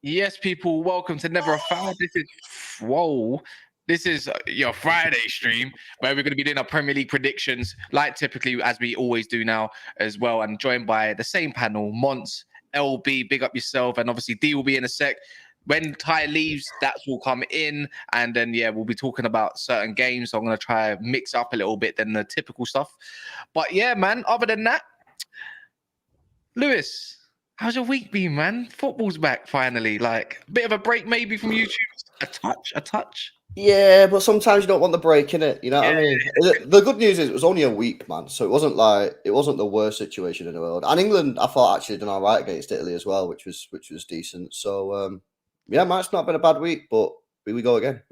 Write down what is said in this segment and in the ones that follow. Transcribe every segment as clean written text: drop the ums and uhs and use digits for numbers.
Yes, people, welcome to Never a Foul. This is your Friday stream where we're going to be doing our Premier League predictions, like typically as we always do now as well, and joined by the same panel, Mons, LB, big up yourself, and obviously D will be in a sec. When Ty leaves, Daps will come in, and then we'll be talking about certain games. So I'm going to try to mix up a little bit than the typical stuff. But yeah, man, other than that, Lewis, how's your week been, man? Football's back finally. Like a bit of a break maybe from YouTube. A touch. Yeah, but sometimes you don't want the break, innit? You know what I mean? The good news is it was only a week, man. So it wasn't the worst situation in the world. And England, I thought, actually done all right against Italy as well, which was decent. So yeah, man, it's not been a bad week, but we go again.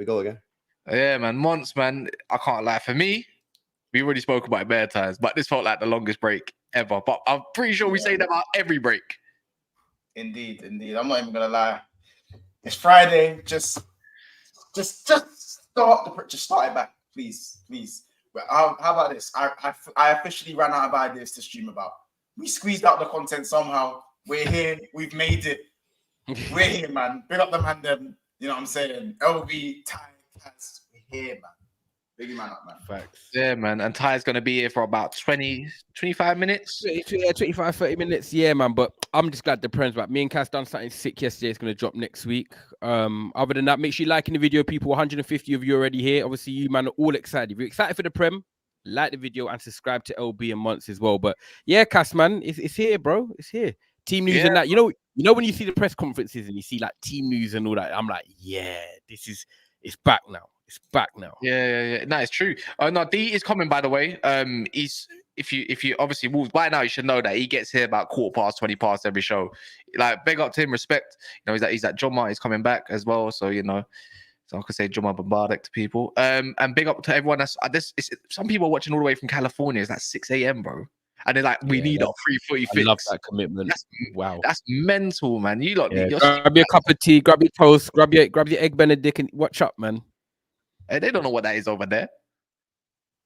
Yeah, man. Months, man. I can't lie. For me, we already spoke about it bare times, but this felt like the longest break ever. But I'm pretty sure we say that about every break. Indeed. I'm not even gonna lie. It's Friday. Just start it back, please. How about this? I officially ran out of ideas to stream about. We squeezed out the content somehow. We're here. We've made it. We're here, man. Big up the man. Them. You know what I'm saying? LV, Ty, Kaz, we're here, man. Big man up, man. Facts. Yeah, man. And Ty's going to be here for about 25 minutes. Yeah, 25, 30 minutes. Yeah, man. But I'm just glad the Prem's back. Me and Cass done something sick yesterday. It's going to drop next week. Other than that, make sure you liking the video, people. 150 of you already here. Obviously, you, man, are all excited. If you're excited for the Prem, like the video and subscribe to LB and Months as well. But yeah, Cass, man, it's here, bro. It's here. Team news and that. You know when you see the press conferences and you see like team news and all that, I'm like, yeah, it's back now. It's back now. Yeah. No, it's true. No, D is coming, by the way. He's if you obviously Wolves by now, you should know that he gets here about 20 past every show. Like, big up to him, respect. You know, he's that John Martin's coming back as well. So so I could say John Bombardek to people. And big up to everyone that's some people are watching all the way from California. It's like 6 a.m., bro. And they're like, we need our 3:40 fix. I love that commitment. Wow, that's mental, man. You lot need grab your cup of tea, grab your toast, grab your egg Benedict, and watch up, man. Hey, they don't know what that is over there.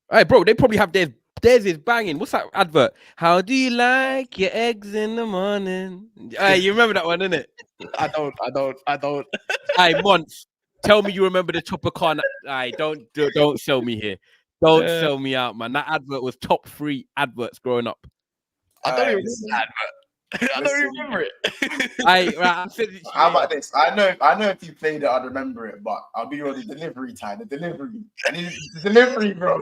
Hey, bro, they probably have theirs is banging. What's that advert? How do you like your eggs in the morning? Hey, you remember that one, innit? I don't. Hey, Monts, tell me you remember the Chopper. Hey, don't sell me here. Don't sell me out, man. That advert was top 3 adverts growing up. I don't even remember that advert. I don't even remember it. How about this? I know if you played it, I'd remember it, but I'll be on the delivery time. The delivery. I need the delivery, bro.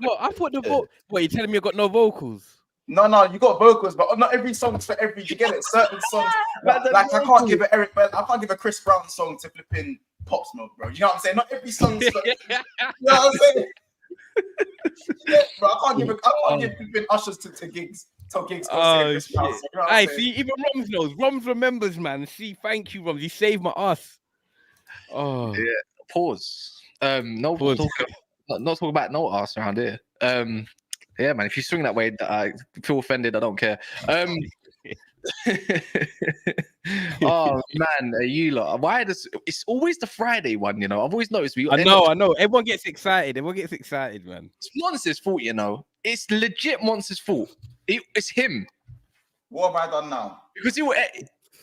Well, I put the vote. Wait, you telling me you got no vocals? No, you got vocals, but not every song's for every. You get it? Certain songs, like I can't give I can't give a Chris Brown song to flipping Pop Smoke, bro. You know what I'm saying? Not every song's for, you know what I'm saying? Yeah, bro, I can't give flipping ushers to gigs. Oh, shit. Hey, see, even Roms knows. Roms remembers, man. See, thank you, Roms. You saved my ass. Oh, yeah. Pause. No, Pause. Not talk about no ass around here. Yeah, man. If you swing that way, I feel offended. I don't care. Oh man, you lot. Why does it's always the Friday one? You know, I've always noticed. I know. Everyone gets excited. Man. It's Monster's fault. You know, it's legit Monster's fault. It's him. What have I done now? Because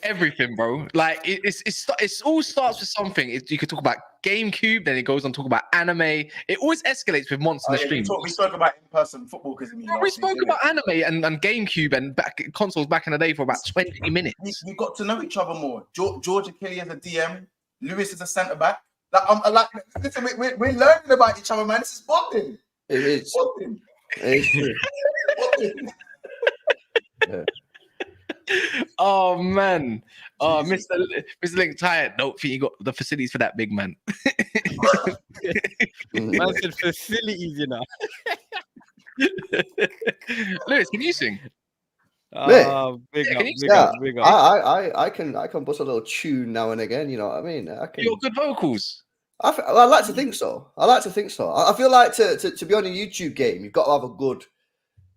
everything, bro. Like it all starts with something. You could talk about GameCube, then it goes on to talk about anime. It always escalates with Monster in the stream. We spoke about in-person football because we spoke about anime and GameCube and consoles back in the day for about 20 minutes. We got to know each other more. George Achille as a DM, Lewis is a centre back. Listen, we're learning about each other, man. This is bonding. It is. Bonding. Yeah. Oh man, Mr. Link tired. Don't think you got the facilities for that, big man. Man said facilities, you know. Lewis, can you sing? Big up. I can bust a little tune now and again. You know what I mean? You got good vocals. I'd like to think so. I feel like to be on a YouTube game, you've got to have a good,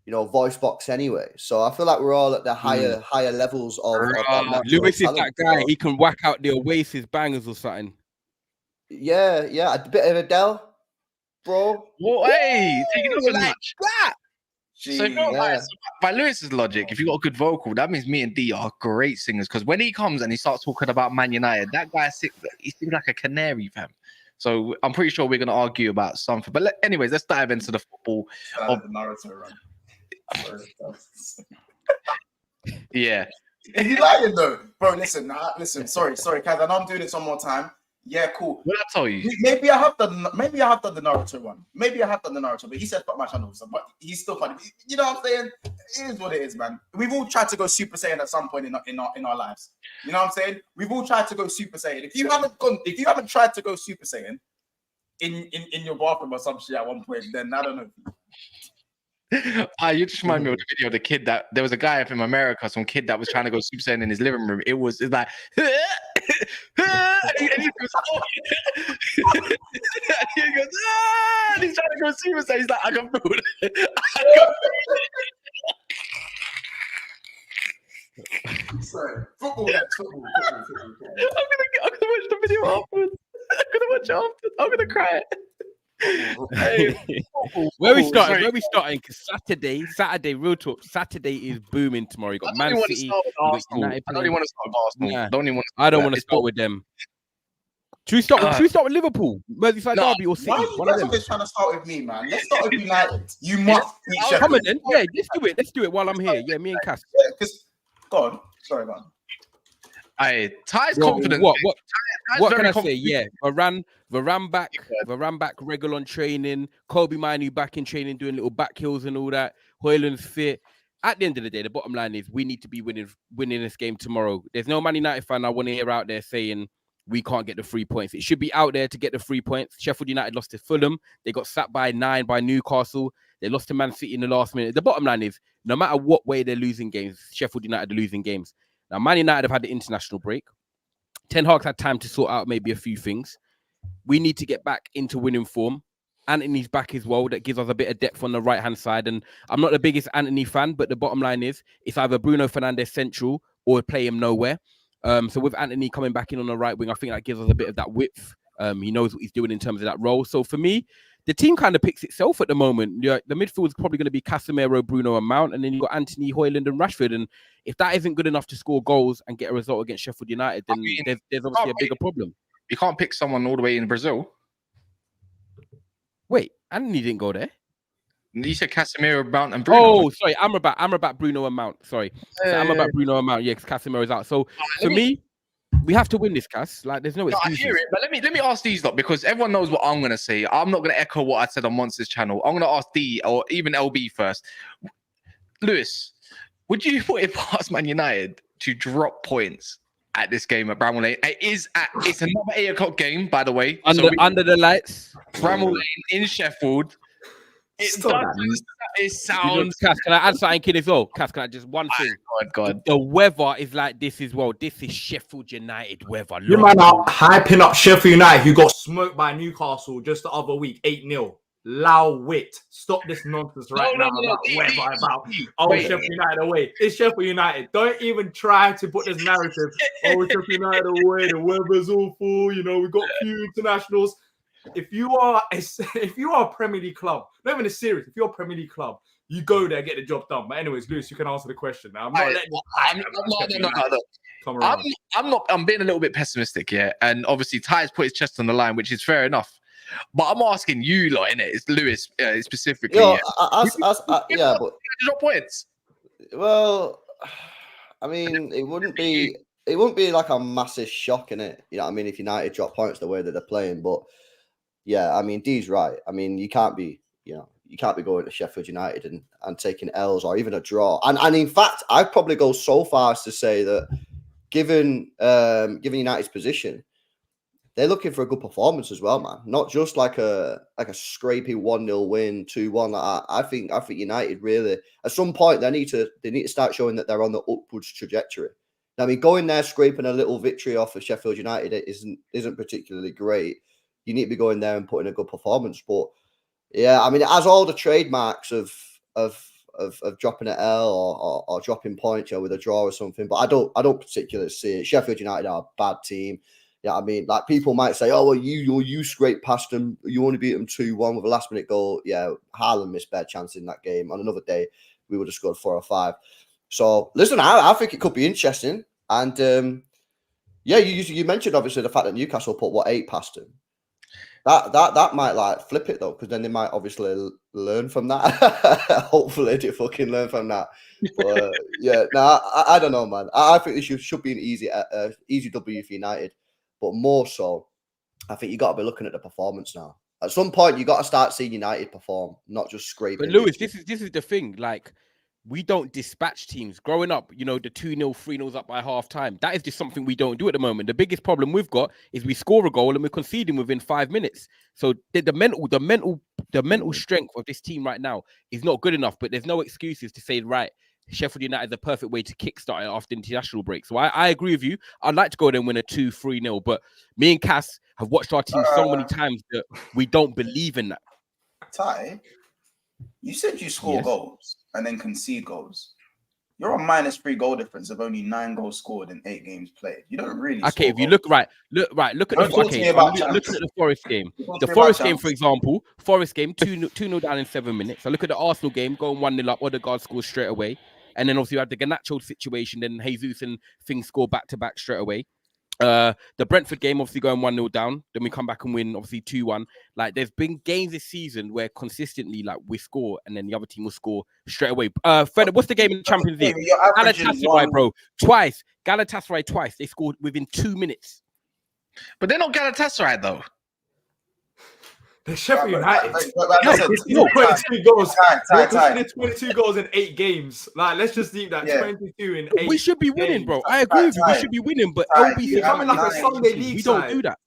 voice box anyway. So I feel like we're all at the higher levels of natural Lewis is talent, that guy. He can whack out the Oasis bangers or something. Yeah, a bit of Adele, bro. Well, hey, taking over like notch. that. So if you're Yeah. by Lewis's logic, if you got a good vocal, that means me and D are great singers. Because when he comes and he starts talking about Man United, that guy he seems like a canary, fam. So I'm pretty sure we're going to argue about something. But anyways, let's dive into the football. The Naruto run. Yeah. Is he lying though, bro? Listen. Sorry, Kaz. I know I'm doing this one more time. Yeah, cool. What did I tell you? Maybe I have done the Naruto one. Maybe I have done the Naruto, but he said fuck my channel, but he's still funny. You know what I'm saying? It is what it is, man. We've all tried to go Super Saiyan at some point in our lives. You know what I'm saying? We've all tried to go Super Saiyan. If you haven't tried to go Super Saiyan in your bathroom or some shit at one point, then I don't know. You just remind me of the video of the kid that there was a guy up in America, some kid that was trying to go Super Saiyan in his living room. It's like and he goes, he goes, and he's trying to go Super Saiyan. He's like, I can feel it. Sorry, football. I'm gonna watch the video afterwards. I'm gonna cry. Hey, Where we starting? Because Saturday, real talk. Saturday is booming tomorrow. You got Man City. I don't even want to start with Arsenal. Nah, I don't want to start with them. Should we start with Liverpool? Merseyside Derby or City? One of them is trying to start with me, man. Let's start with United. You must beat Sheffield. Come on then. Yeah, let's do it while I'm here. Yeah, me and Cass. Yeah, because God, sorry, man. Ty's confident. What can I say? Yeah, Varane back regular on training. Kobe Manu back in training, doing little back hills and all that. Højlund's fit. At the end of the day, the bottom line is we need to be winning this game tomorrow. There's no Man United fan I want to hear out there saying we can't get the 3 points. It should be out there to get the 3 points. Sheffield United lost to Fulham. They got sacked by 9 by Newcastle. They lost to Man City in the last minute. The bottom line is no matter what way they're losing games, Sheffield United are losing games. Now, Man United have had the international break. Ten Hag's had time to sort out maybe a few things. We need to get back into winning form. Anthony's back as well. That gives us a bit of depth on the right-hand side. And I'm not the biggest Anthony fan, but the bottom line is it's either Bruno Fernandes central or play him nowhere. So with Anthony coming back in on the right wing, I think that gives us a bit of that width. He knows what he's doing in terms of that role. So for me, the team kind of picks itself at the moment. The midfield is probably going to be Casemiro, Bruno, and Mount, and then you've got Anthony, Højlund, and Rashford. And if that isn't good enough to score goals and get a result against Sheffield United, then there's obviously a bigger problem. You can't pick someone all the way in Brazil. Wait, Anthony didn't go there. You said Casemiro, Mount, and Bruno. Oh, sorry, Amrabat, Bruno, and Mount. Sorry, Amrabat, Bruno, and Mount. Yeah, because Casemiro's out. So for me, we have to win this, Cass. Like, there's no excuses. I hear it, but let me ask these lot because everyone knows what I'm gonna say. I'm not gonna echo what I said on Monster's channel. I'm gonna ask D or even LB first. Lewis, would you put it past Man United to drop points at this game at Bramall Lane? It's another 8 o'clock game, by the way. Under the lights, Bramall Lane in Sheffield. It sounds. Cass, can I add something in as well? Cass, can I just one thing? God. The weather is like this as well. This is Sheffield United weather. You man are hyping up Sheffield United, who got smoked by Newcastle just the other week, 8-0. Lao wit. Stop this nonsense now about weather, about Sheffield United away. It's Sheffield United. Don't even try to put this narrative. Sheffield United away. The weather's awful. You know, we've got few internationals. If you are a Premier League club, not even a series, if you're a Premier League club, you go there, get the job done. But anyways, Lewis, you can answer the question now. I'm being a little bit pessimistic here, and obviously Ty's put his chest on the line, which is fair enough. But I'm asking you lot, innit? It's Lewis specifically. But drop points. Well, I mean, it wouldn't be like a massive shock, innit? You know what I mean? If United drop points the way that they're playing, but yeah, I mean, D's right. I mean, you can't be going to Sheffield United and taking L's or even a draw. And in fact, I'd probably go so far as to say that given United's position, they're looking for a good performance as well, man. Not just like a scrapey 1-0 win, 2-1 like that. I think United really at some point they need to start showing that they're on the upwards trajectory. I mean, going there scraping a little victory off of Sheffield United isn't particularly great. you need to be going there and putting a good performance. But yeah, I mean, it has all the trademarks of dropping an L or dropping points, with a draw or something. But I don't particularly see it. Sheffield United are a bad team. Yeah, I mean, like people might say, oh, well, you scraped past them. You only beat them 2-1 with a last minute goal. Yeah, Haaland missed bare chances in that game. On another day, we would have scored 4 or 5. So listen, I think it could be interesting. And yeah, you mentioned obviously the fact that Newcastle put 8 past them. That might like flip it though, because then they might obviously learn from that. Hopefully, they fucking learn from that. But yeah, I don't know, man. I think this should be an easy W for United, but more so, I think you got to be looking at the performance now. At some point, you got to start seeing United perform, not just scraping. But Lewis, this is the thing. Like, we don't dispatch teams. Growing up, the 2-0, 3-0 up by half time. That is just something we don't do at the moment. The biggest problem we've got is we score a goal and we're conceding within 5 minutes. So the mental strength of this team right now is not good enough. But there's no excuses to say, right, Sheffield United is the perfect way to kickstart it after international break. So I agree with you. I'd like to go there and win a 2-3-0. But me and Cass have watched our team so many times that we don't believe in that. Ty, you said you score goals and then concede goals. You're on -3 goal difference of only 9 goals scored in 8 games played. You don't really. Okay, if you look at the looking at the Forest game. The Forest game, for example, Forest game 2-0 down in 7 minutes. I look at the Arsenal game, going 1-0 up, Odegaard scores straight away, and then obviously you had the Garnacho situation. Then Jesus and things score back to back straight away. The Brentford game, obviously going 1-0 down, then we come back and win, obviously 2-1. Like, there's been games this season where consistently, like, we score and then the other team will score straight away. Fred, what's the game in the Champions League? Galatasaray, bro, twice. Galatasaray twice. They scored within 2 minutes. But they're not Galatasaray though. They're Sheffield United. It's 22 goals. Ty. 22 goals in 8 games. Like, let's just leave that. 22 in 8. We should be winning, bro. I agree with you. We should be winning, but LBC coming like a Sunday league. We don't do that.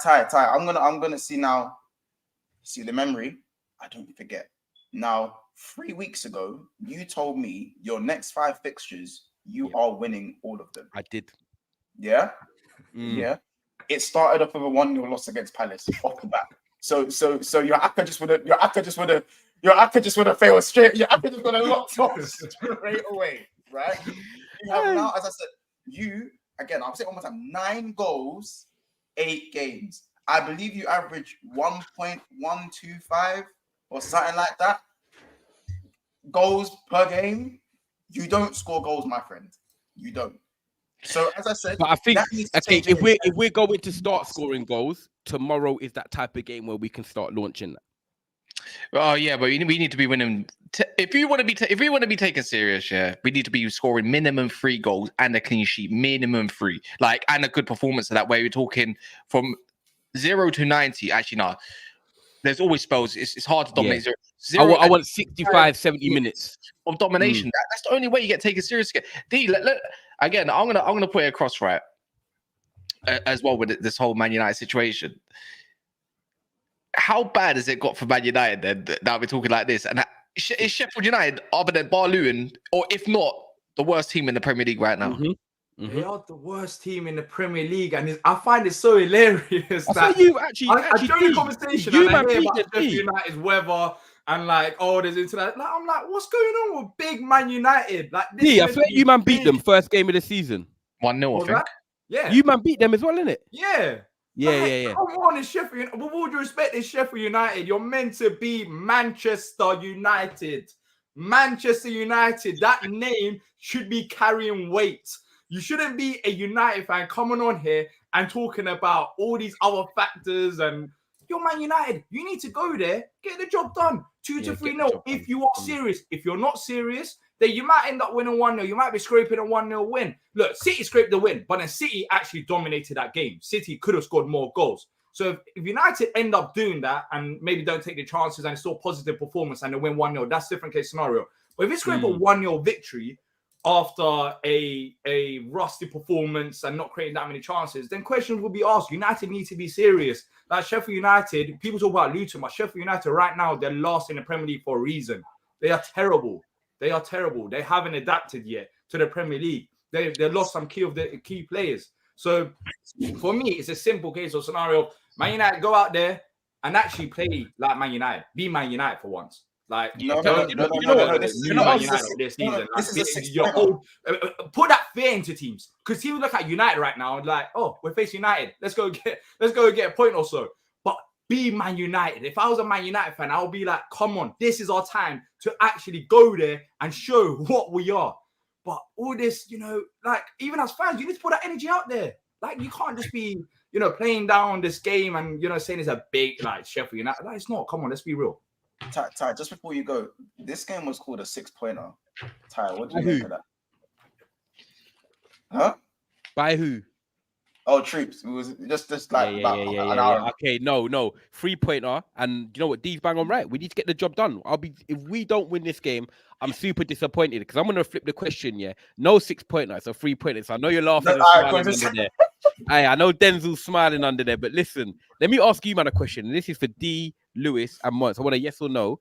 Ty. I'm gonna see now. See the memory. I don't forget. Now, 3 weeks ago, you told me your next 5 fixtures, you are winning all of them. I did. Yeah. Yeah. It started off with a 1-0 loss against Palace off the bat. So your Akka just would have failed straight. Your Akka just would have locked off straight away, right? You have now, as I said, I'll say it one more time, 9 goals, 8 games. I believe you average 1.125 or something like that. Goals per game. You don't score goals, my friend. You don't. So as I said, but I think if we're going to start scoring goals, tomorrow is that type of game where we can start launching that. Oh yeah, but we need to be winning. If we want to be taken serious, we need to be scoring minimum 3 goals and a clean sheet, minimum 3, and a good performance. So that way, we're talking from 0 to 90. Actually, no, there's always spells. It's hard to dominate. I want 65, 70 minutes of domination. That's the only way you get taken serious. D, again, I'm gonna put it across right as well with this whole Man United situation. How bad has it got for Man United then that we're talking like this? And is Sheffield United, other than Bar Luton, or if not, the worst team in the Premier League right now? They are the worst team in the Premier League, and I find it so hilarious that you actually I joined the conversation and I hear about Sheffield United's weather and there's internet. Like, I'm like, what's going on with big Man United? Like, I feel like you man beat them first game of the season 1-0, I think. Yeah, you man beat them as well, innit? Yeah. Yeah. Come on, it's Sheffield. With all due respect, it's Sheffield United. You're meant to be Manchester United. Manchester United. That name should be carrying weight. You shouldn't be a United fan coming on here and talking about all these other factors. And you're Man United. You need to go there, get the job done. 2 to 3-0. If you are serious. If you're not serious, then you might end up winning 1-0. You might be scraping a 1-0 win. Look, City scraped the win, but then City actually dominated that game. City could have scored more goals. So if United end up doing that and maybe don't take the chances and it's still positive performance and they win 1-0, that's a different case scenario. But if it's scrape a 1-0 victory after a rusty performance and not creating that many chances, then questions will be asked. United need to be serious. Like Sheffield United, people talk about Luton, but Sheffield United right now, they're last in the Premier League for a reason. They are terrible. They haven't adapted yet to the Premier League. They lost some key players. So for me, it's a simple case or scenario. Man United, go out there and actually play like Man United. Be Man United for once. Like, No. This is Man United this season. This is a Like, put that fear into teams. Because teams look at United right now and like, oh, we're facing United. Let's go get a point or so. But be Man United. If I was a Man United fan, I would be like, come on, this is our time to actually go there and show what we are. But all this, like, even as fans, you need to put that energy out there. Like, you can't just be, playing down this game and, saying it's a big, like, Sheffield United. Like, it's not. Come on, let's be real. Ty, just before you go, this game was called a 6-pointer. Ty, what do you think of that? Huh? By who? Oh, Troops. It was just like about an hour. Okay, no. 3-pointer. And you know what? Dee's bang on right. We need to get the job done. If we don't win this game, I'm super disappointed because I'm gonna flip the question. Yeah, no 6-pointer. It's a 3-pointer. So I know you're laughing. Under there. I know Denzel's smiling under there. But listen, let me ask you, man, a question. And this is for D, Lewis, and Mons. I want a yes or no.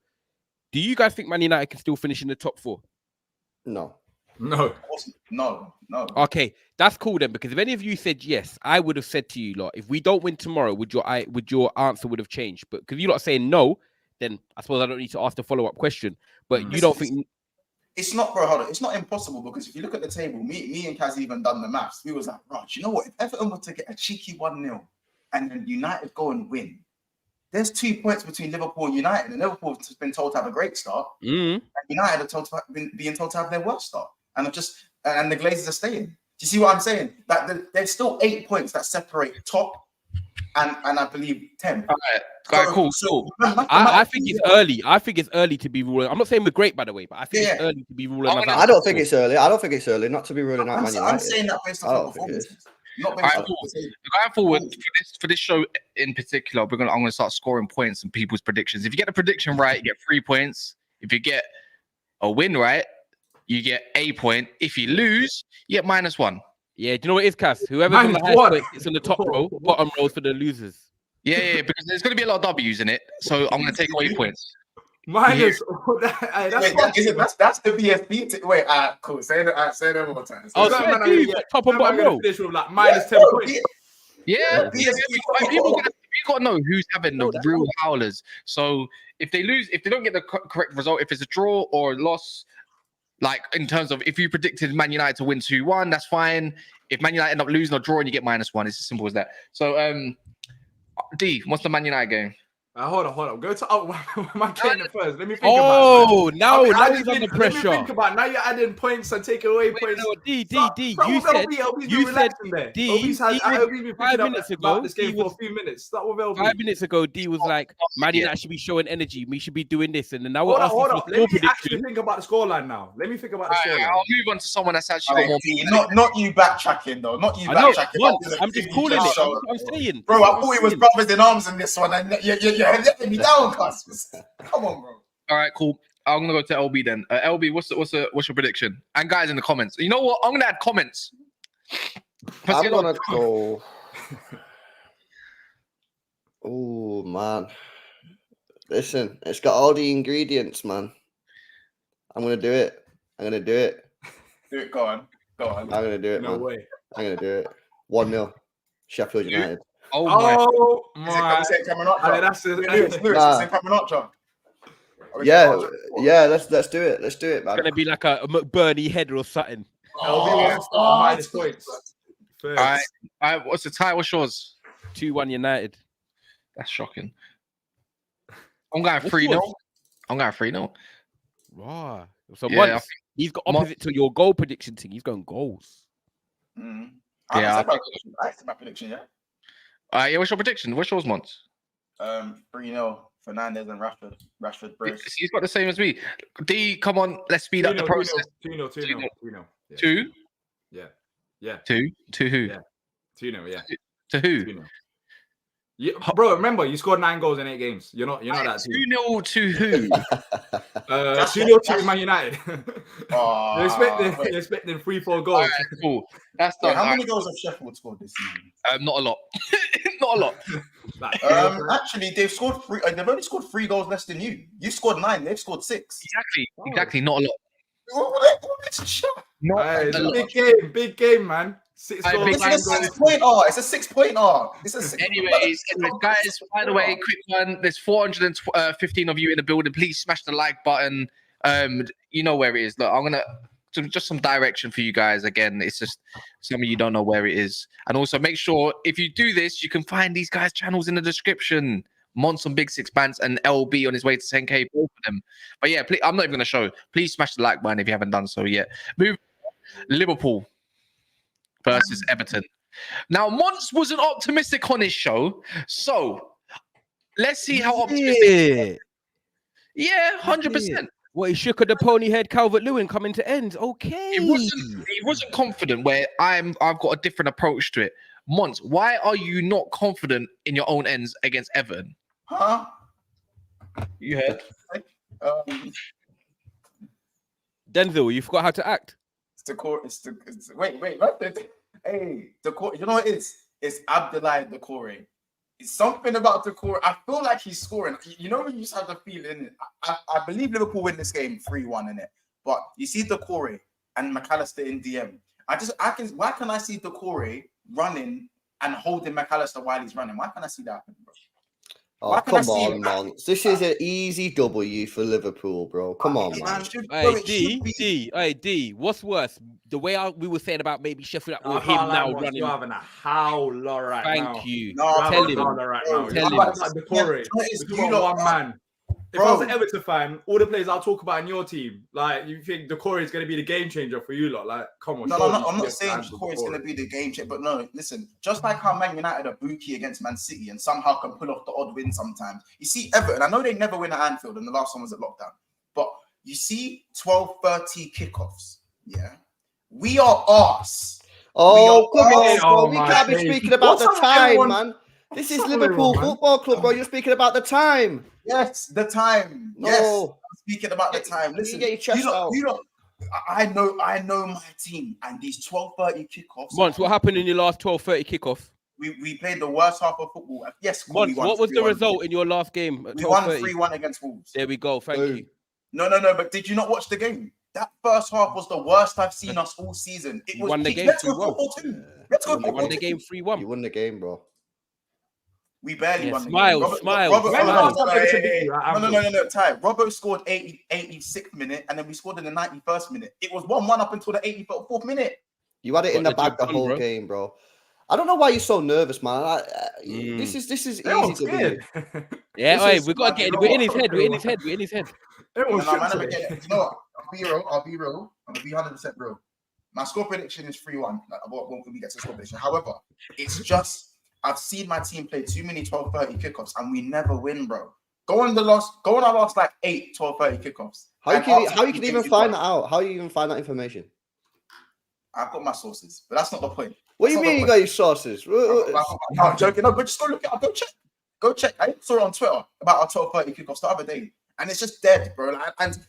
Do you guys think Man United can still finish in the top 4? No. No. Okay, that's cool then. Because if any of you said yes, I would have said to you, lot, if we don't win tomorrow, would your answer would have changed? But because you're not saying no, then I suppose I don't need to ask the follow-up question. But you don't think it's not, bro? Hold on, it's not impossible because if you look at the table, me and Kaz even done the maths. We was like, right, you know what? If Everton were to get a cheeky 1-0 and then United go and win, there's 2 points between Liverpool and United, and Liverpool has been told to have a great start, and United are being told to have their worst start, and the Glazers are staying. Do you see what I'm saying? That there's still 8 points that separate top and I believe 10. All right, cool. I think it's early. I think it's early to be ruling. I'm not saying we're great, by the way, but I think it's early to be ruling. I don't think it's early. I don't think it's early not to be ruling out Man United. I'm saying that based on performance. Not going forward for this show in particular, I'm going to start scoring points and people's predictions. If you get the prediction right, you get 3 points. If you get a win right, you get a point. If you lose, you get -1. Yeah, do you know what it is, Cass? Whoever's on the highest point, it's on the top row, bottom row for the losers. Yeah, because there's going to be a lot of W's in it, so I'm going to take away points. That's the BSB. Wait, cool. Say it one more time. Top and bottom row. Like -10 points. Yeah, people got to know who's having the real howlers. So if they lose, if they don't get the correct result, if it's a draw or a loss, like in terms of if you predicted Man United to win 2-1, that's fine. If Man United end up losing or drawing, you get -1. It's as simple as that. So, D, what's the Man United game? Hold on. Go to my game first. Let me think about it. Now he's under pressure. Let me think about it. Now you're adding points and taking away points. No, D. You said D. 5 minutes ago. This game for a few minutes. Start with LB. 5 minutes ago, D was like, Man United should be showing energy. We should be doing this. And then now we're hold on. Let me actually think about the scoreline now. Let me think about the scoreline. I'll move on to someone that's actually got more. Not you backtracking though. Not you backtracking. I'm just calling it. I'm saying. Bro, I thought we was brothers in arms in this one. And you're letting me down, cuz. Come on, bro. All right, cool. I'm gonna go to LB then. LB, what's your prediction? And guys in the comments. You know what? I'm gonna add comments. I'm gonna go. Oh man, listen, it's got all the ingredients, man. I'm gonna do it. Do it. Go on. I'm gonna do it. No way. I'm gonna do it. 1-0, Sheffield United. Oh my! Is it coming up? Yeah. Let's do it. Let's do it, man. It's gonna be like a McBurney header or something. -points. All right. What's the tie? What's yours? 2-1 United. That's shocking. I'm going 3-0. I'm going 3-0. Wow. So once he's got opposite to your goal prediction thing. He's going goals. I like my prediction. Yeah. What's your prediction? What's yours, Mons? 3-0. Fernandez and Rashford brace. He's got the same as me. D, come on, let's speed up the process. 2-0. 2? Yeah. 2? To who? Yeah. 2-0, yeah. To who? 2-0. Yeah, bro, remember you scored 9 goals in 8 games. You're not that team. 2-0 to who? 2-0 to Man United. You're expecting 3-4 goals. Right, cool. That's done. How many goals have Sheffield scored this season? Not a lot. Not a lot. Actually, they've only scored 3 goals less than you. You scored 9. They've scored 6. Exactly. Not a lot. It's a big game, man. 6 I goals. think It's 9 a goals. 6-pointer. It's a 6-pointer. It's a six. Anyways, guys, by the way, quick one. There's 415 of you in the building. Please smash the like button. You know where it is. Look, I'm gonna just some direction for you guys. Again, it's just some of you don't know where it is. And also make sure if you do this, you can find these guys' channels in the description. Monts on Big Six Bands and LB on his way to 10K, both of them. But yeah, please, I'm not even gonna show. Please smash the like button if you haven't done so yet. Move Liverpool versus Everton. Now, Monts wasn't optimistic on his show, so let's see how optimistic. Yeah, 100%. What, he shook at the pony head Calvert-Lewin coming to end. Okay. He wasn't confident where I've got a different approach to it. Monts, why are you not confident in your own ends against Everton? Huh? You heard. Denzel, you forgot how to act. It's the core. Wait. Hey, the core. You know what it is? It's Abdoulaye Decore. It's something about Decore. I feel like he's scoring. You know when you just have the feeling. I believe Liverpool win this game 3-1 in it. But you see Decore and McAllister in DM. Why can I see Decore running and holding McAllister while he's running? Why can't I see that happen, bro? Oh, come on, man. This is an easy W for Liverpool, bro. Come on, man. Hey, D, what's worse? The way we were saying about maybe Sheffield or him now running. You're having a howler right now. Thank you. No, tell him. One man. If I was an Everton fan, all the players I'll talk about in your team, like you think Decore is going to be the game changer for you lot? Like, come on. No, I'm not saying Decore is going to be the game changer, but no, listen. Just like how Man United are bookie against Man City and somehow can pull off the odd win sometimes. You see Everton. I know they never win at Anfield, and the last one was at lockdown. But you see 12:30 kickoffs. Yeah, we are arse. Oh, come on, Oh, bro. We can't be speaking about the time, man. This is Liverpool Football Club, bro. You're speaking about the time. Yes, the time. No. Yes, I'm speaking about the time. Listen, you get your chest out. I know my team, and these 12:30 kickoffs. Monts, what happened in your last 12:30 kickoff? We played the worst half of football. Yes, Monts, what was the result in your last game? We won 3-1 against Wolves. There we go. Thank you. No. But did you not watch the game? That first half was the worst I've seen us all season. It was. Won the game Let's go 3-1. football too. Let's go. You won the game 3-1. You won the game, bro. We barely won. Smile. No, Ty. Robbo scored 86th minute, and then we scored in the 91st minute. It was 1-1 up until the 84th minute. You had it in the bag the whole game, bro. I don't know why you're so nervous, man. This is easy to do. Yeah, we got to get it. We're in his head. We're in his head. You know what? I'll be real. I'm gonna be 100% real. My score prediction is 3-1. When we get to score prediction. However, it's just I've seen my team play too many 12:30 kickoffs and we never win, bro. Go on our last like 8 12:30 kickoffs. How you can even find that out? How you even find that information? I've got my sources, but that's not the point. What do you mean you got your sources? I'm joking. No, but just go look it up. Go check. I saw it on Twitter about our 12:30 kickoffs the other day, and it's just dead, bro. And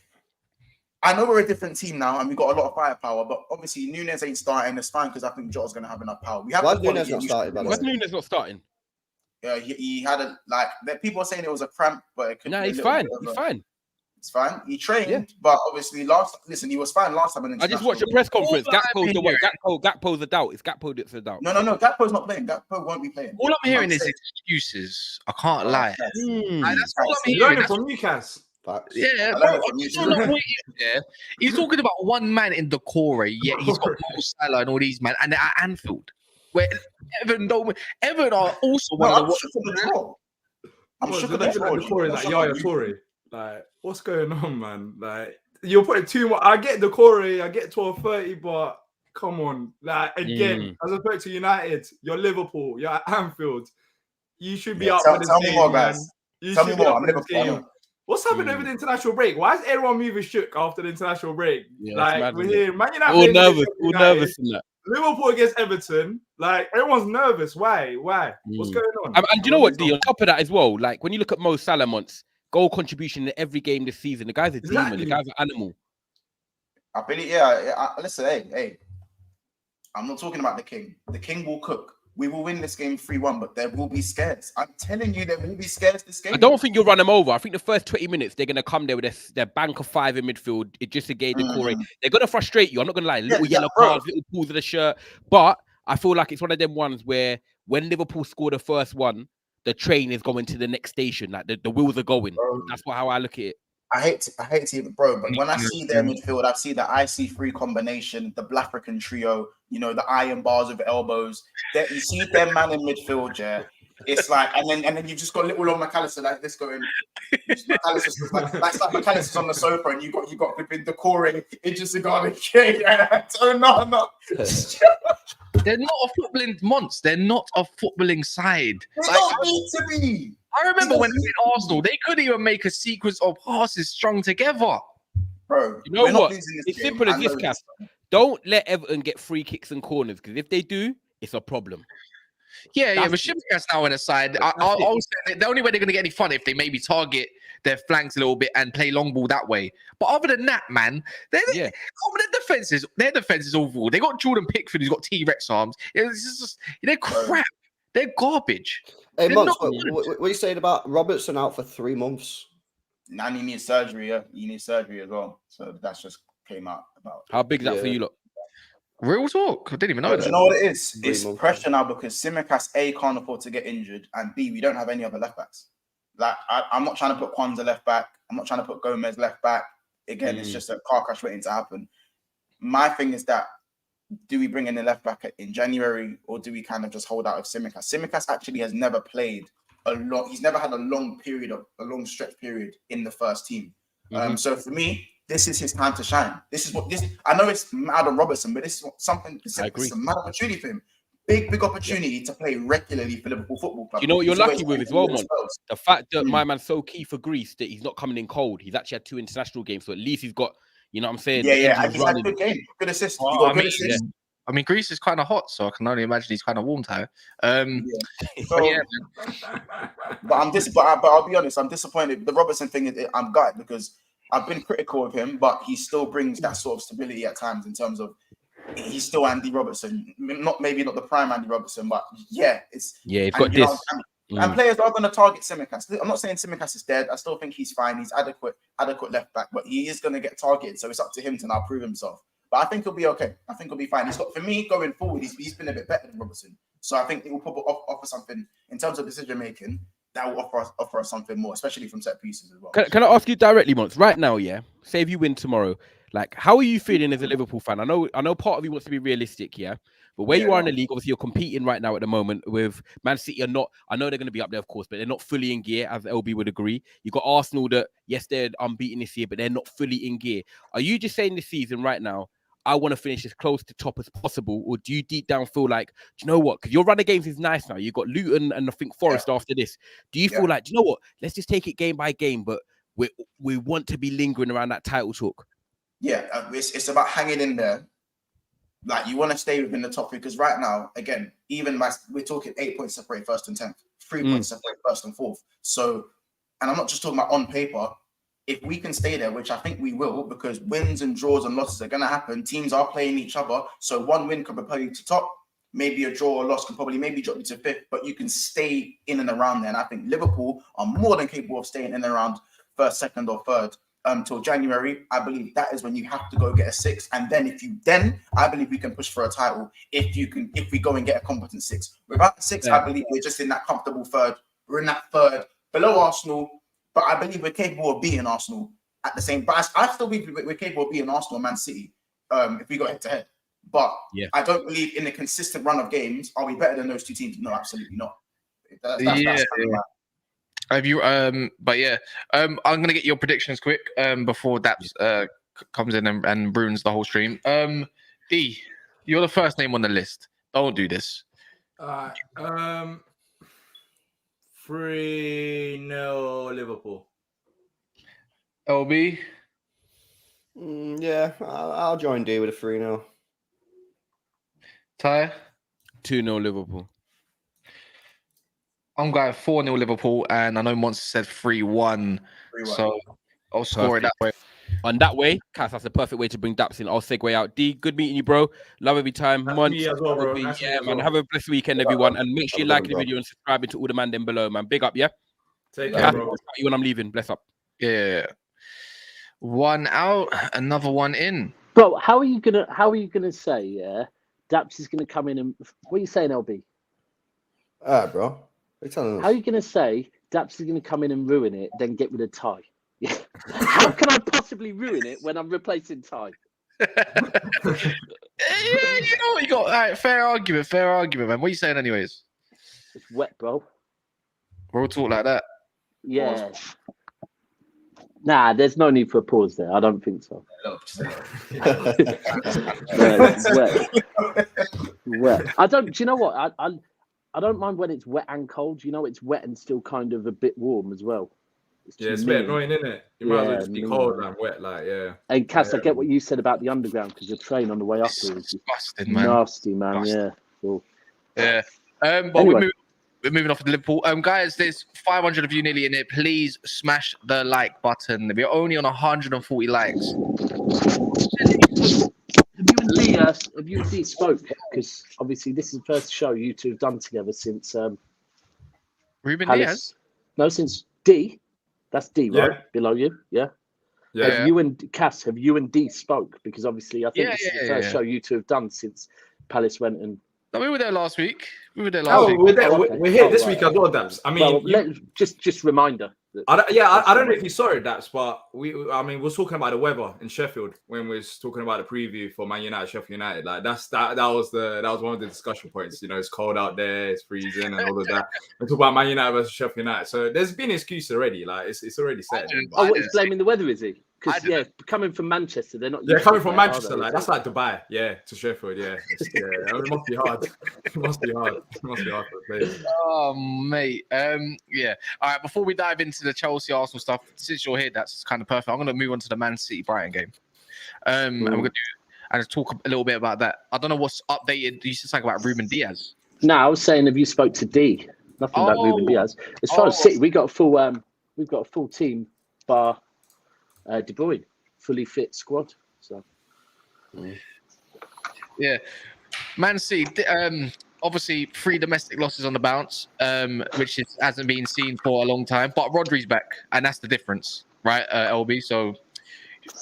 I know we're a different team now, and we've got a lot of firepower. But obviously, Nunes ain't starting. It's fine because I think Jota's going to have enough power. We have. Why Nunes not starting? Why's Nunes not starting? Yeah, he had people are saying it was a cramp, but it could. No, he's fine. He's fine. It's fine. He trained, but obviously he was fine last time. I just watched the press conference. Gakpo's a doubt. It's Gakpo that's a doubt. No. Gakpo's not playing. Gakpo won't be playing. All I'm hearing is excuses. I can't lie. That's all I'm hearing. Learning from Newcastle. Yeah, bro, he's talking about one man in Decore, yet he's got Mo Salah and all these men, and they're at Anfield, where Everton are also one of the. I'm shook at Decore. Like Yaya Toure. Like, what's going on, man? Like, you're putting too much. I get Decore, I get 12:30, but come on, like again, as opposed to United, you're Liverpool, you're at Anfield. You should be up for this game. Tell me more, guys. Tell me more. I'm Liverpool. What's happened over the international break? Why is everyone moving shook after the international break? Yeah, like we're here, Man United all nervous in that. Liverpool against Everton, like everyone's nervous. Why? What's going on? And do you know what, D? On top of that as well, like when you look at Mo Salah goal contribution in every game this season, the guy's a demon. The guy's an animal. I believe, listen, hey, I'm not talking about the king. The king will cook. We will win this game 3-1, but there will be scares. I'm telling you, there will be scares this game. I don't think you'll run them over. I think the first 20 minutes, they're going to come there with their bank of 5 in midfield. It just a game Decore. They're going to frustrate you. I'm not going to lie. Little yellow cards, little pulls of the shirt. But I feel like it's one of them ones where when Liverpool score the first one, the train is going to the next station. Like the wheels are going. That's how I look at it. I hate to even, bro, but when I see their midfield, I see the IC3 combination, the Black African trio, you know, the iron bars with elbows. You see their man in midfield, yeah. It's like, and then you just got little old McAllister like this going. McAllister's like McAllister's on the sofa, and you got the decoring Idris Igalo. Yeah, no. They're not a footballing monster. They're not a footballing side. They don't need to be. I remember when they were in Arsenal, they couldn't even make a sequence of passes strung together. Bro, you know what? It's simple as this, Cass. Don't let Everton get free kicks and corners, because if they do, it's a problem. Yeah, but Shimka's now on the side. I'll say the only way they're going to get any fun if they maybe target their flanks a little bit and play long ball that way. But other than that, man, their defense is overall. They got Jordan Pickford, who's got T-Rex arms. It's just, they're crap. They're garbage. Hey, Monts, what are you saying about Robertson out for 3 months? And he needs surgery. Yeah, he needs surgery as well. So that's just came out about. How big is that for you, look? Real talk. I didn't even know that. You know what it is? It's pressure now because Tsimikas A can't afford to get injured, and B, we don't have any other left backs. Like I'm not trying to put Kwanzaa left back. I'm not trying to put Gomez left back. Again, it's just a car crash waiting to happen. My thing is that, do we bring in the left back in January, or do we kind of just hold out of Tsimikas? Tsimikas actually has never played a lot. He's never had a long stretch period in the first team. So for me, this is his time to shine. I know it's mad on Robertson, but this is something. It's a mad opportunity for him. Big opportunity to play regularly for Liverpool Football Club. You know what you're lucky with as well, man? The fact that my man's so key for Greece that he's not coming in cold. He's actually had 2 international games, so at least he's got, you know what I'm saying? Yeah. He's had a good game. Good assist. I mean, Greece is kind of hot, so I can only imagine he's kind of warm to her. But I'll be honest, I'm disappointed. The Robertson thing, I'm gutted because I've been critical of him, but he still brings that sort of stability at times in terms of he's still Andy Robertson. Maybe not the prime Andy Robertson, but he's got this. And players are going to target Tsimikas. I'm not saying Tsimikas is dead. I still think he's fine. He's adequate left back, but he is going to get targeted. So it's up to him to now prove himself. But I think he'll be okay. I think he'll be fine. For me, going forward, he's been a bit better than Robertson. So I think it will probably offer something in terms of decision making. That will offer us something more, especially from set pieces as well. Can I ask you directly, Mons? Right now, say if you win tomorrow, like how are you feeling as a Liverpool fan? I know part of you wants to be realistic, but where you are in the league, obviously you're competing right now at the moment with Man City. I know they're going to be up there, of course, but they're not fully in gear, as LB would agree. You got Arsenal that, yes, they're unbeaten this year, but they're not fully in gear. Are you just saying this season right now, I want to finish as close to top as possible, or do you deep down feel like, do you know what? Because your run of games is nice now. You've got Luton and I think Forest after this. Do you feel like, do you know what? Let's just take it game by game, but we want to be lingering around that title talk. Yeah, it's about hanging in there. Like you want to stay within the top 3 because right now, again, we're talking 8 points separate first and 10th, 3 points separate first and 4th. So, and I'm not just talking about on paper. If we can stay there, which I think we will, because wins and draws and losses are going to happen. Teams are playing each other. So one win could propel you to top. Maybe a draw or loss can probably drop you to 5th, but you can stay in and around there. And I think Liverpool are more than capable of staying in and around 1st, 2nd or 3rd till January. I believe that is when you have to go get a 6th. And then I believe we can push for a title if we go and get a competent 6th. Without 6th, I believe we're just in that comfortable 3rd. We're in that 3rd below Arsenal. But I believe we're capable of beating Arsenal at the same. But I still believe we're capable of beating Arsenal and Man City if we go head to head. But I don't believe in a consistent run of games. Are we better than those 2 teams? No, absolutely not. Have you? I'm gonna get your predictions quick before Daps comes in and ruins the whole stream. D, you're the first name on the list. Don't do this. 3-0 Liverpool. LB? I'll join D with a 3-0. Ty? 2-0 Liverpool. I'm going 4-0 Liverpool, and I know Monster said 3-1. So I'll score it that way. On that way, Cass, that's the perfect way to bring Daps in. I'll segue out. D, good meeting you, bro. Love every time. Me as well, bro. Nice man. Have a blessed weekend, everyone. And make sure you like the video and subscribing to all the man down below, man. Big up, Take care, bro. You when I'm leaving. Bless up. Yeah. One out, another one in. Bro, how are you gonna say, Daps is going to come in and what are you saying, LB? All right, bro. What are you telling How are us? you going to say Daps is going to come in and ruin it, then get rid of Ty? How can I possibly ruin it when I'm replacing Ty? Yeah, you know what you got. All right, fair argument, man. What are you saying, anyways? It's wet, bro. We're all talk like that. Yeah. Nah, there's no need for a pause there. I don't think so. No, No, it's wet. Wet. I don't. Do you know what? I don't mind when it's wet and cold. You know, it's wet and still kind of a bit warm as well. It's a bit annoying, isn't it? You might as well just be cold and wet, like And Cass, I get what you said about the underground because the train on the way up is disgusting, man. nasty, man. Disgusting. Yeah. Cool. Yeah. But Anyway. we're moving off to Liverpool. Guys, there's 500 of you nearly in it. Please smash the like button. We're only on 140 likes. Have you and D spoke? Because obviously this is the first show you two have done together since Ruben Palace. Diaz? No, since D. That's D, right? Yeah. Below you, yeah. Yeah. Have you and Cass? Have you and D spoke? Because obviously I think Yeah, this is the first show you two have done since Palace went and. No, we were there last week. We're there. okay. We're here Oh, this right. week as well, Daps. I mean, Well, just reminder. I don't know if you saw it, Daps, but we were talking about the weather in Sheffield when we was talking about the preview for Man United, Sheffield United. Like that was one of the discussion points. You know, it's cold out there, it's freezing, and all of that. We talk about Man United versus Sheffield United. So there's been an excuse already. Like it's already set. Oh, what, he's blaming the weather, is he? Because coming from Manchester, they're not. Yeah, coming from there, Manchester, like that's like Dubai. Yeah, to Sheffield. Yeah, it must be hard. It must be hard for players. Oh, mate. Yeah. All right. Before we dive into the Chelsea Arsenal stuff, since you're here, that's kind of perfect. I'm going to move on to the Man City Brighton game. And we're going to talk a little bit about that. I don't know what's updated. You said something about Ruben Diaz. No, I was saying, have you spoke to D? Nothing about Ruben Diaz. As far as City, we've got a full team bar De Bruyne, fully fit squad. So yeah, Man City. Obviously, 3 domestic losses on the bounce, which hasn't been seen for a long time. But Rodri's back, and that's the difference, right, LB? So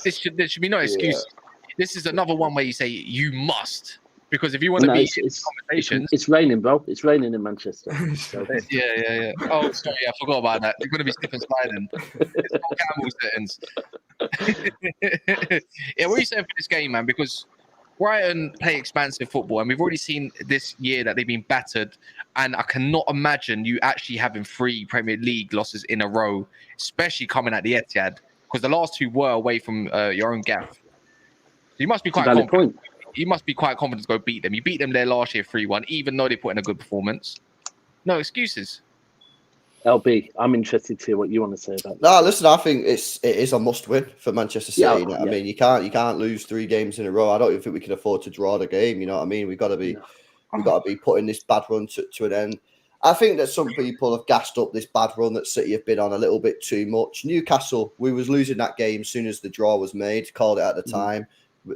there should be no excuse. Yeah. This is another one where you say you must, because if you want to be in conversations, it's raining, bro. It's raining in Manchester. So. Yeah. Oh, sorry, I forgot about that. You're going to be stiff and sliding. It's all Campbell settings. Yeah, what are you saying for this game, man? Because Brighton play expansive football, and we've already seen this year that they've been battered. And I cannot imagine you actually having 3 Premier League losses in a row, especially coming at the Etihad, because the last 2 were away from your own gaff. So you must be quite confident. You must be quite confident to go beat them. You beat them there last year 3-1, even though they put in a good performance. No excuses. LB, I'm interested to hear what you want to say about that. No, listen, I think it is a must-win for Manchester City. You know what I mean? You can't lose 3 games in a row. I don't even think we can afford to draw the game. You know what I mean? We've got to be putting this bad run to an end. I think that some people have gassed up this bad run that City have been on a little bit too much. Newcastle, we was losing that game as soon as the draw was made. Called it at the time.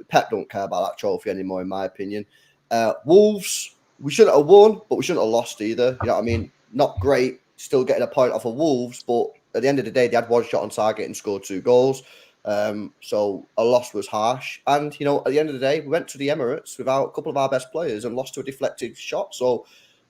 Pep don't care about that trophy anymore, in my opinion. Wolves, we shouldn't have won, but we shouldn't have lost either. You know what I mean? Not great. Still getting a point off of Wolves, but at the end of the day, they had 1 shot on target and scored 2 goals. So a loss was harsh. And, you know, at the end of the day, we went to the Emirates without a couple of our best players and lost to a deflected shot. So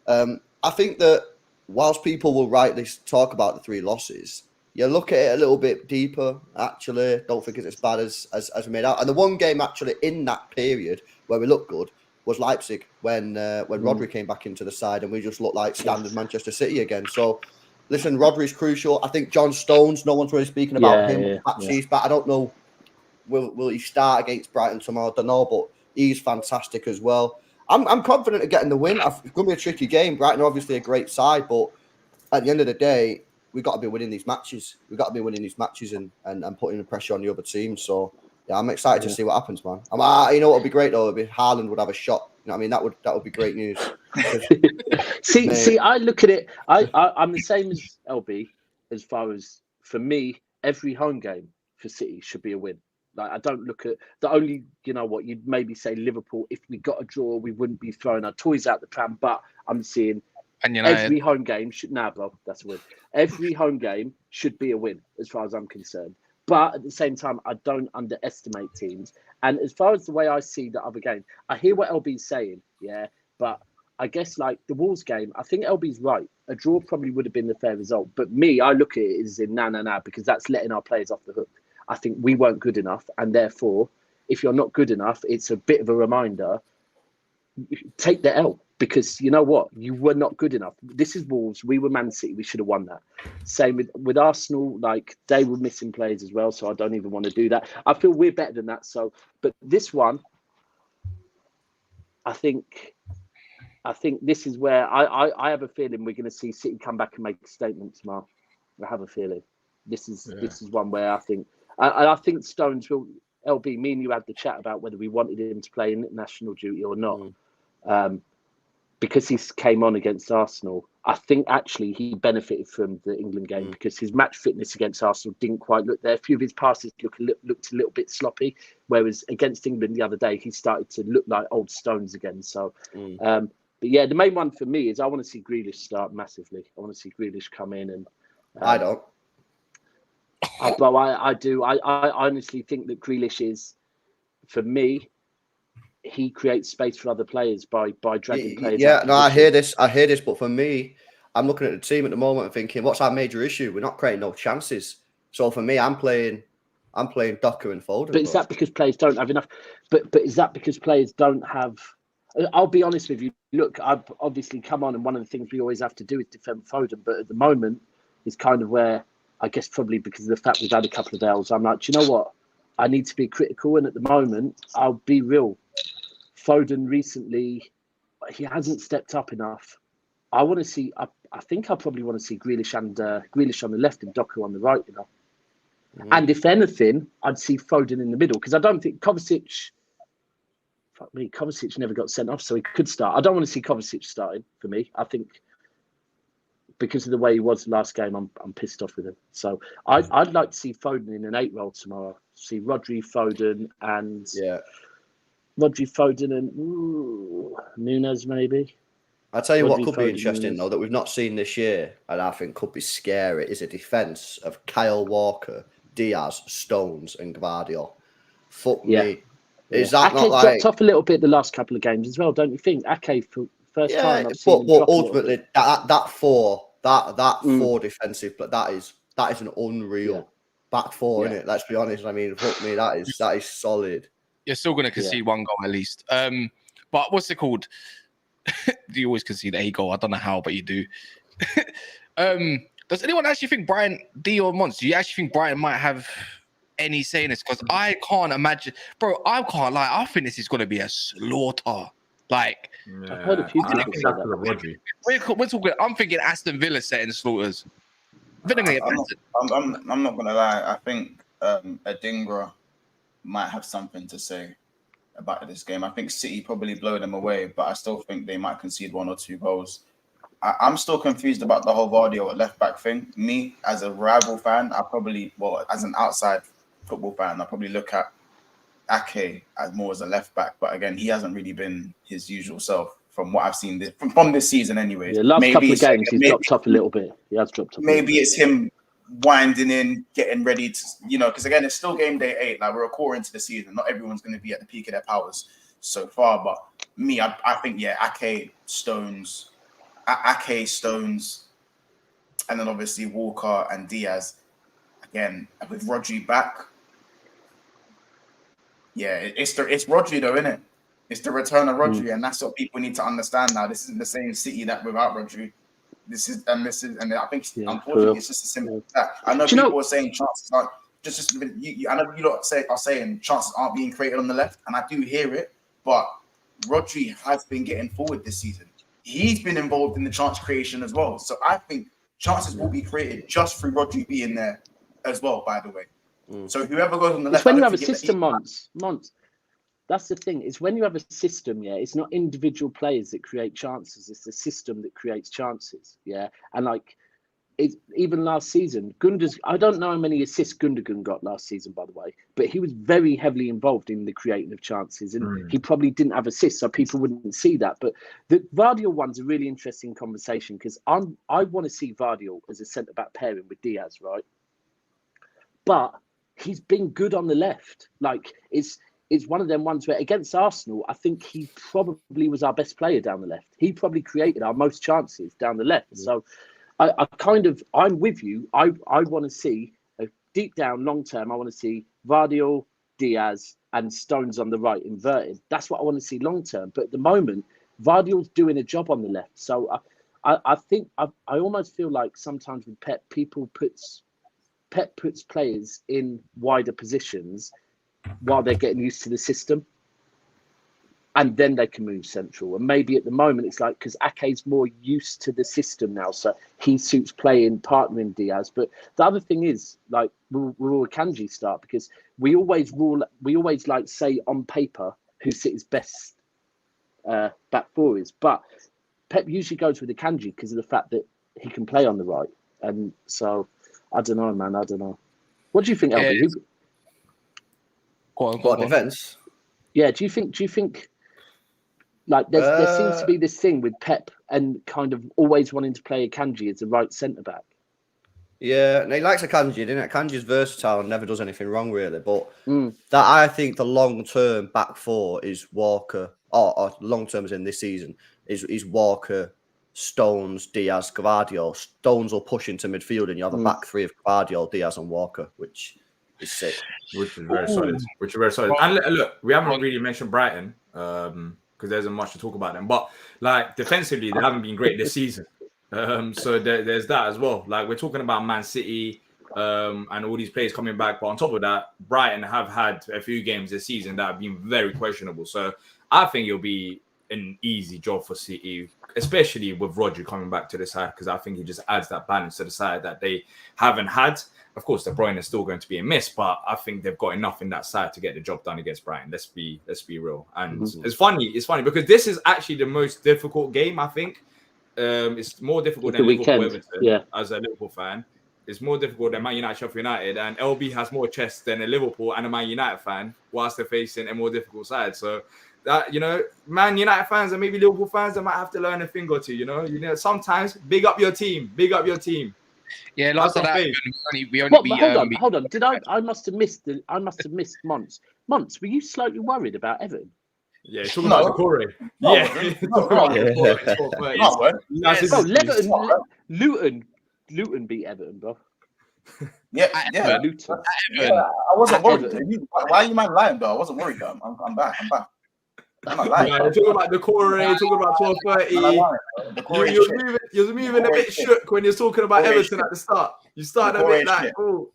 I think that whilst people will rightly talk about the 3 losses, you look at it a little bit deeper, actually. Don't think it's as bad as we made out. And the one game, actually, in that period where we looked good was Leipzig when Rodri came back into the side and we just looked like standard Manchester City again. So, listen, Rodri's crucial. I think John Stones, no one's really speaking about him. He's back. I don't know, will he start against Brighton tomorrow? I don't know, but he's fantastic as well. I'm confident of getting the win. It's going to be a tricky game. Brighton are obviously a great side, but at the end of the day, we've got to be winning these matches. We've got to be winning these matches and putting the pressure on the other team. So, yeah, I'm excited to see what happens, man. You know what would be great, though? Haaland would have a shot. You know what I mean? That would be great news. See, I look at it. I'm the same as LB as far as, for me, every home game for City should be a win. Like, I don't look at the only, you know what, you'd maybe say Liverpool, if we got a draw, we wouldn't be throwing our toys out the pram. But I'm seeing every home game should, bro, that's a win. Every home game should be a win as far as I'm concerned. But at the same time, I don't underestimate teams. And as far as the way I see the other game, I hear what LB's saying, yeah. But I guess like the Wolves game, I think LB's right. A draw probably would have been the fair result. But me, I look at it as in nah, because that's letting our players off the hook. I think we weren't good enough. And therefore, if you're not good enough, it's a bit of a reminder. Take the L, because you know what? You were not good enough. This is Wolves. We were Man City. We should have won that. Same with Arsenal. Like, they were missing players as well, so I don't even want to do that. I feel we're better than that. So, but this one, I think this is where I have a feeling we're going to see City come back and make a statement tomorrow. I have a feeling this is one where I think Stones will. LB, me and you had the chat about whether we wanted him to play in national duty or not. Because he came on against Arsenal, I think actually he benefited from the England game because his match fitness against Arsenal didn't quite look there. A few of his passes looked a little bit sloppy, whereas against England the other day, he started to look like old Stones again. So, but yeah, the main one for me is I want to see Grealish start massively. I want to see Grealish come in and... I don't. But I do. I honestly think that Grealish is, for me, he creates space for other players by dragging players. Yeah, no, I hear this. But for me, I'm looking at the team at the moment and thinking, what's our major issue? We're not creating no chances. So for me, I'm playing Docker and Foden. But is that because players don't have enough? But is that because players don't have? I'll be honest with you. Look, I've obviously come on, and one of the things we always have to do is defend Foden. But at the moment, is kind of where, I guess probably because of the fact we've had a couple of L's, I'm like, do you know what? I need to be critical. And at the moment, I'll be real. Foden recently, he hasn't stepped up enough. I want to see, I think I probably want to see Grealish on the left and Doku on the right, you know. And if anything, I'd see Foden in the middle, because I don't think Kovacic never got sent off, so he could start. I don't want to see Kovacic starting for me. I think because of the way he was last game, I'm pissed off with him. So I'd like to see Foden in an 8 role tomorrow. See Rodri, Foden, and Nunes maybe. I'll tell you what could be interesting though that we've not seen this year, and I think could be scary, is a defence of Kyle Walker, Diaz, Stones, and Gvardiol. Fuck me. Is that not like... dropped off a little bit the last couple of games as well, don't you think? Ake for first time I've seen him drop ultimately that four defensive, but that is an unreal back four, isn't it? Let's be honest. I mean, fuck me, that is solid. You're still going to concede one goal at least. But what's it called? You always concede a goal. I don't know how, but you do. Does anyone actually think Brighton, Dion Mons, do you actually think Brighton might have any say in this? Because I can't imagine, bro. I can't lie. I think this is going to be a slaughter. Like, I've heard a few people say that. We're talking. I'm thinking Aston Villa setting slaughters. I'm not going to lie. I think Adingra might have something to say about this game. I think City probably blow them away, but I still think they might concede 1 or 2 goals. I'm still confused about the whole Vardy at left back thing. Me, as a rival fan, as an outside football fan, I probably look at Ake as more as a left back. But again, he hasn't really been his usual self from what I've seen from this season anyway. Yeah, last couple of games, he's dropped off a little bit. He has dropped off. Maybe it's him winding in, getting ready to, because again, it's still game day 8. Like, we're a quarter into the season. Not everyone's going to be at the peak of their powers so far. But me, I think, Ake, Stones, and then obviously Walker and Diaz. Again, with Rodri back. Yeah, it's Rodri though, isn't it? It's the return of Rodri, and that's what people need to understand now. This isn't the same City that without Rodri. And I think unfortunately it's just as simple as that. I know people are saying chances aren't I know you lot are saying chances aren't being created on the left, and I do hear it, but Rodri has been getting forward this season. He's been involved in the chance creation as well. So I think chances will be created just through Rodri being there as well, by the way. So whoever goes on the left... It's when you have a system, Mons. That's the thing. It's when you have a system, it's not individual players that create chances. It's the system that creates chances, And like, even last season, I don't know how many assists Gundogan got last season, by the way, but he was very heavily involved in the creating of chances, and he probably didn't have assists, so people wouldn't see that. But the Vardiol one's a really interesting conversation, because I want to see Vardiol as a centre-back pairing with Diaz, right? But he's been good on the left. Like it's one of them ones where against Arsenal, I think he probably was our best player down the left. He probably created our most chances down the left. So I'm with you. I want to see deep down, long term. I want to see Vardiol, Diaz, and Stones on the right inverted. That's what I want to see long term. But at the moment, Vardiol's doing a job on the left. So I think I almost feel like sometimes with Pep puts players in wider positions while they're getting used to the system, and then they can move central. And maybe at the moment it's like because Ake's more used to the system now, so he suits playing partnering Diaz. But the other thing is like will Akanji start, because we always like say on paper who City's best back four is, but Pep usually goes with Akanji because of the fact that he can play on the right. And so I don't know, man. I don't know. What do you think, LB? Yeah. Go on. Defense. Yeah, do you think like there seems to be this thing with Pep and kind of always wanting to play Akanji as the right centre back? Yeah, and he likes Akanji, didn't it? Akanji's versatile and never does anything wrong, really. But that I think the long-term back four is Walker, or long-term as in this season, is Walker, Stones, Diaz, Gvardiol. Stones will push into midfield and you have a back three of Gvardiol, Diaz and Walker, which is sick. Which is very solid. And look, we haven't really mentioned Brighton because there isn't much to talk about them. But like defensively, they haven't been great this season. So there's that as well. Like we're talking about Man City and all these players coming back. But on top of that, Brighton have had a few games this season that have been very questionable. So I think it'll be an easy job for City, especially with Rodri coming back to the side, because I think he just adds that balance to the side that they haven't had. Of course, De Bruyne is still going to be a miss, but I think they've got enough in that side to get the job done against Brighton. Let's be real. And it's funny because this is actually the most difficult game, I think. It's more difficult than Liverpool Everton, as a Liverpool fan. It's more difficult than Man United, Sheffield United, and LB has more chest than a Liverpool and a Man United fan, whilst they're facing a more difficult side. So that, Man United fans and maybe Liverpool fans, they might have to learn a thing or two. Sometimes big up your team. Yeah, last of that, we only hold on. Did I must have missed Monts. Monts, were you slightly worried about Everton? Yeah, you're talking about the Corey. Luton beat Everton, bro. Yeah. Luton. I wasn't worried. Why are you man lying, though? I wasn't worried, though. I'm back. I'm not lying. You're talking about the Corey, talking about 12:30. You're moving a bit shook when you're talking about Everton at the start. You started a bit like, oh,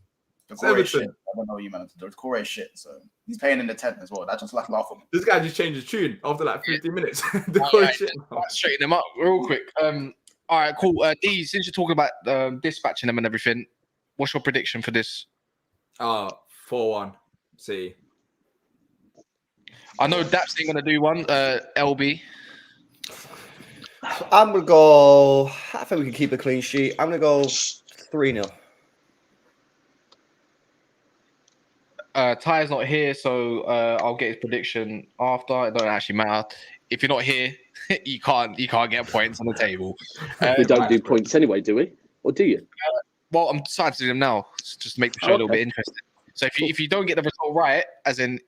it's Everton. I don't know what you meant. The Corey shit. So he's playing in the 10th as well. That just laughable. This guy just changed his tune after like 15 minutes. The Corey shit. Straighten them up real quick. All right, cool. D, since you're talking about dispatching them and everything, what's your prediction for this? 4-1. See. I know Daps ain't gonna do one. LB. I'm gonna go. I think we can keep a clean sheet. I'm gonna go 3-0. Ty's not here, so I'll get his prediction after. It don't actually matter. If you're not here, you can't get points on the table. We don't do points anyway, do we? Or do you? Well, I'm deciding to do them now, just to make the show a little bit interesting. So if you don't get the result right, as in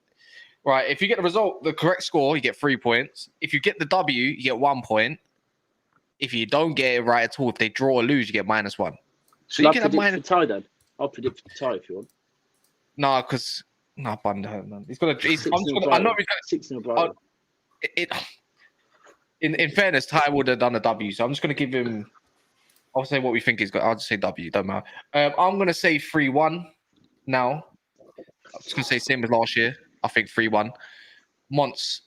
right, if you get the correct score, you get 3 points. If you get the W, you get 1 point. If you don't get it right at all, if they draw or lose, you get -1. So you can have minus tie then. I'll predict the tie if you want. No, because Bund hurt, man. He's gonna. In fairness, Ty would have done a W, so I'm just gonna give him. I'll say what we think he's got. I'll just say W. Don't matter. I'm gonna say 3-1 now. I'm just gonna say same as last year. I think 3-1. Monts.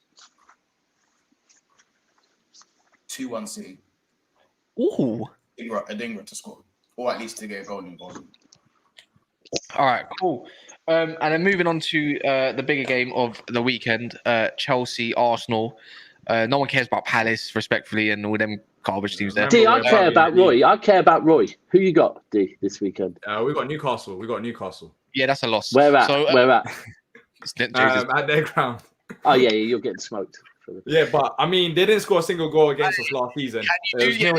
2-1 City. Ooh. Adingra to score, or at least to get a goal involved. All right, cool. And then moving on to the bigger game of the weekend, Chelsea, Arsenal. No one cares about Palace, respectfully, and all them garbage teams there. D, I care about Roy. Who you got, D, this weekend? We got Newcastle. Yeah, that's a loss. Where at? At their ground. Oh, yeah, you're getting smoked. Yeah, but I mean, they didn't score a single goal against us last season. You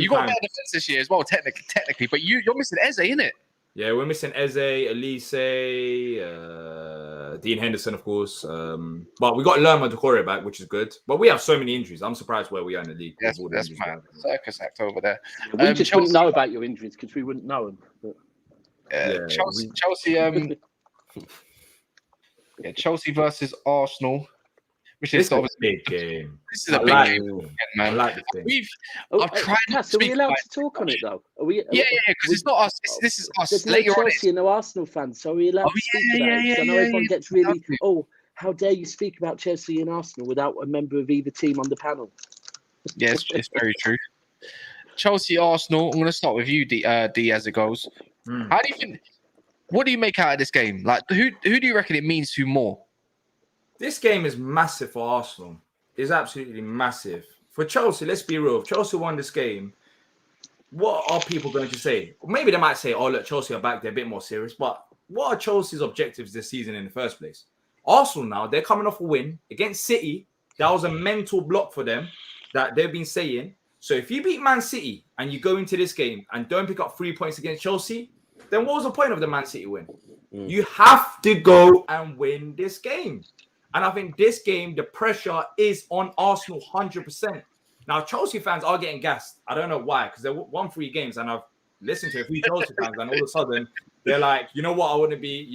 got better defense this year as well, technically. But you're missing Eze, innit? Yeah, we're missing Eze, Elise, Dean Henderson, of course. But we got Lerma Decore back, which is good. But we have so many injuries. I'm surprised where we are in the league. with That's all the that's injuries we mad. have. Circus act over there. We just wouldn't Chelsea, know about your injuries because we wouldn't know them. But... Chelsea, Chelsea versus Arsenal, which This is is a obviously big game. this is a I big like game, it. again, I man. like this game. I've tried not Cass, to are we speak allowed about to talk on it though? Are we? Yeah, because it's not us. This is us. There's no Later on, Chelsea and no Arsenal fans, so are we allowed to speak about it? 'Cause I know everyone gets really, exactly. oh, how dare you speak about Chelsea and Arsenal without a member of either team on the panel? Yes, it's very true. Chelsea, Arsenal. I'm going to start with you, D, as it goes. How do you think? What do you make out of this game? Like, who do you reckon it means to more? This game is massive for Arsenal. It's absolutely massive. For Chelsea, let's be real. If Chelsea won this game, what are people going to say? Maybe they might say, oh, look, Chelsea are back. They're a bit more serious. But what are Chelsea's objectives this season in the first place? Arsenal now, they're coming off a win against City. That was a mental block for them that they've been saying. So if you beat Man City and you go into this game and don't pick up 3 points against Chelsea, then what was the point of the Man City win? You have to go and win this game. And I think this game, the pressure is on Arsenal 100%. Now, Chelsea fans are getting gassed. I don't know why, because they won 3 games and I've listened to a few Chelsea fans and all of a sudden they're like, you know what, I want to be,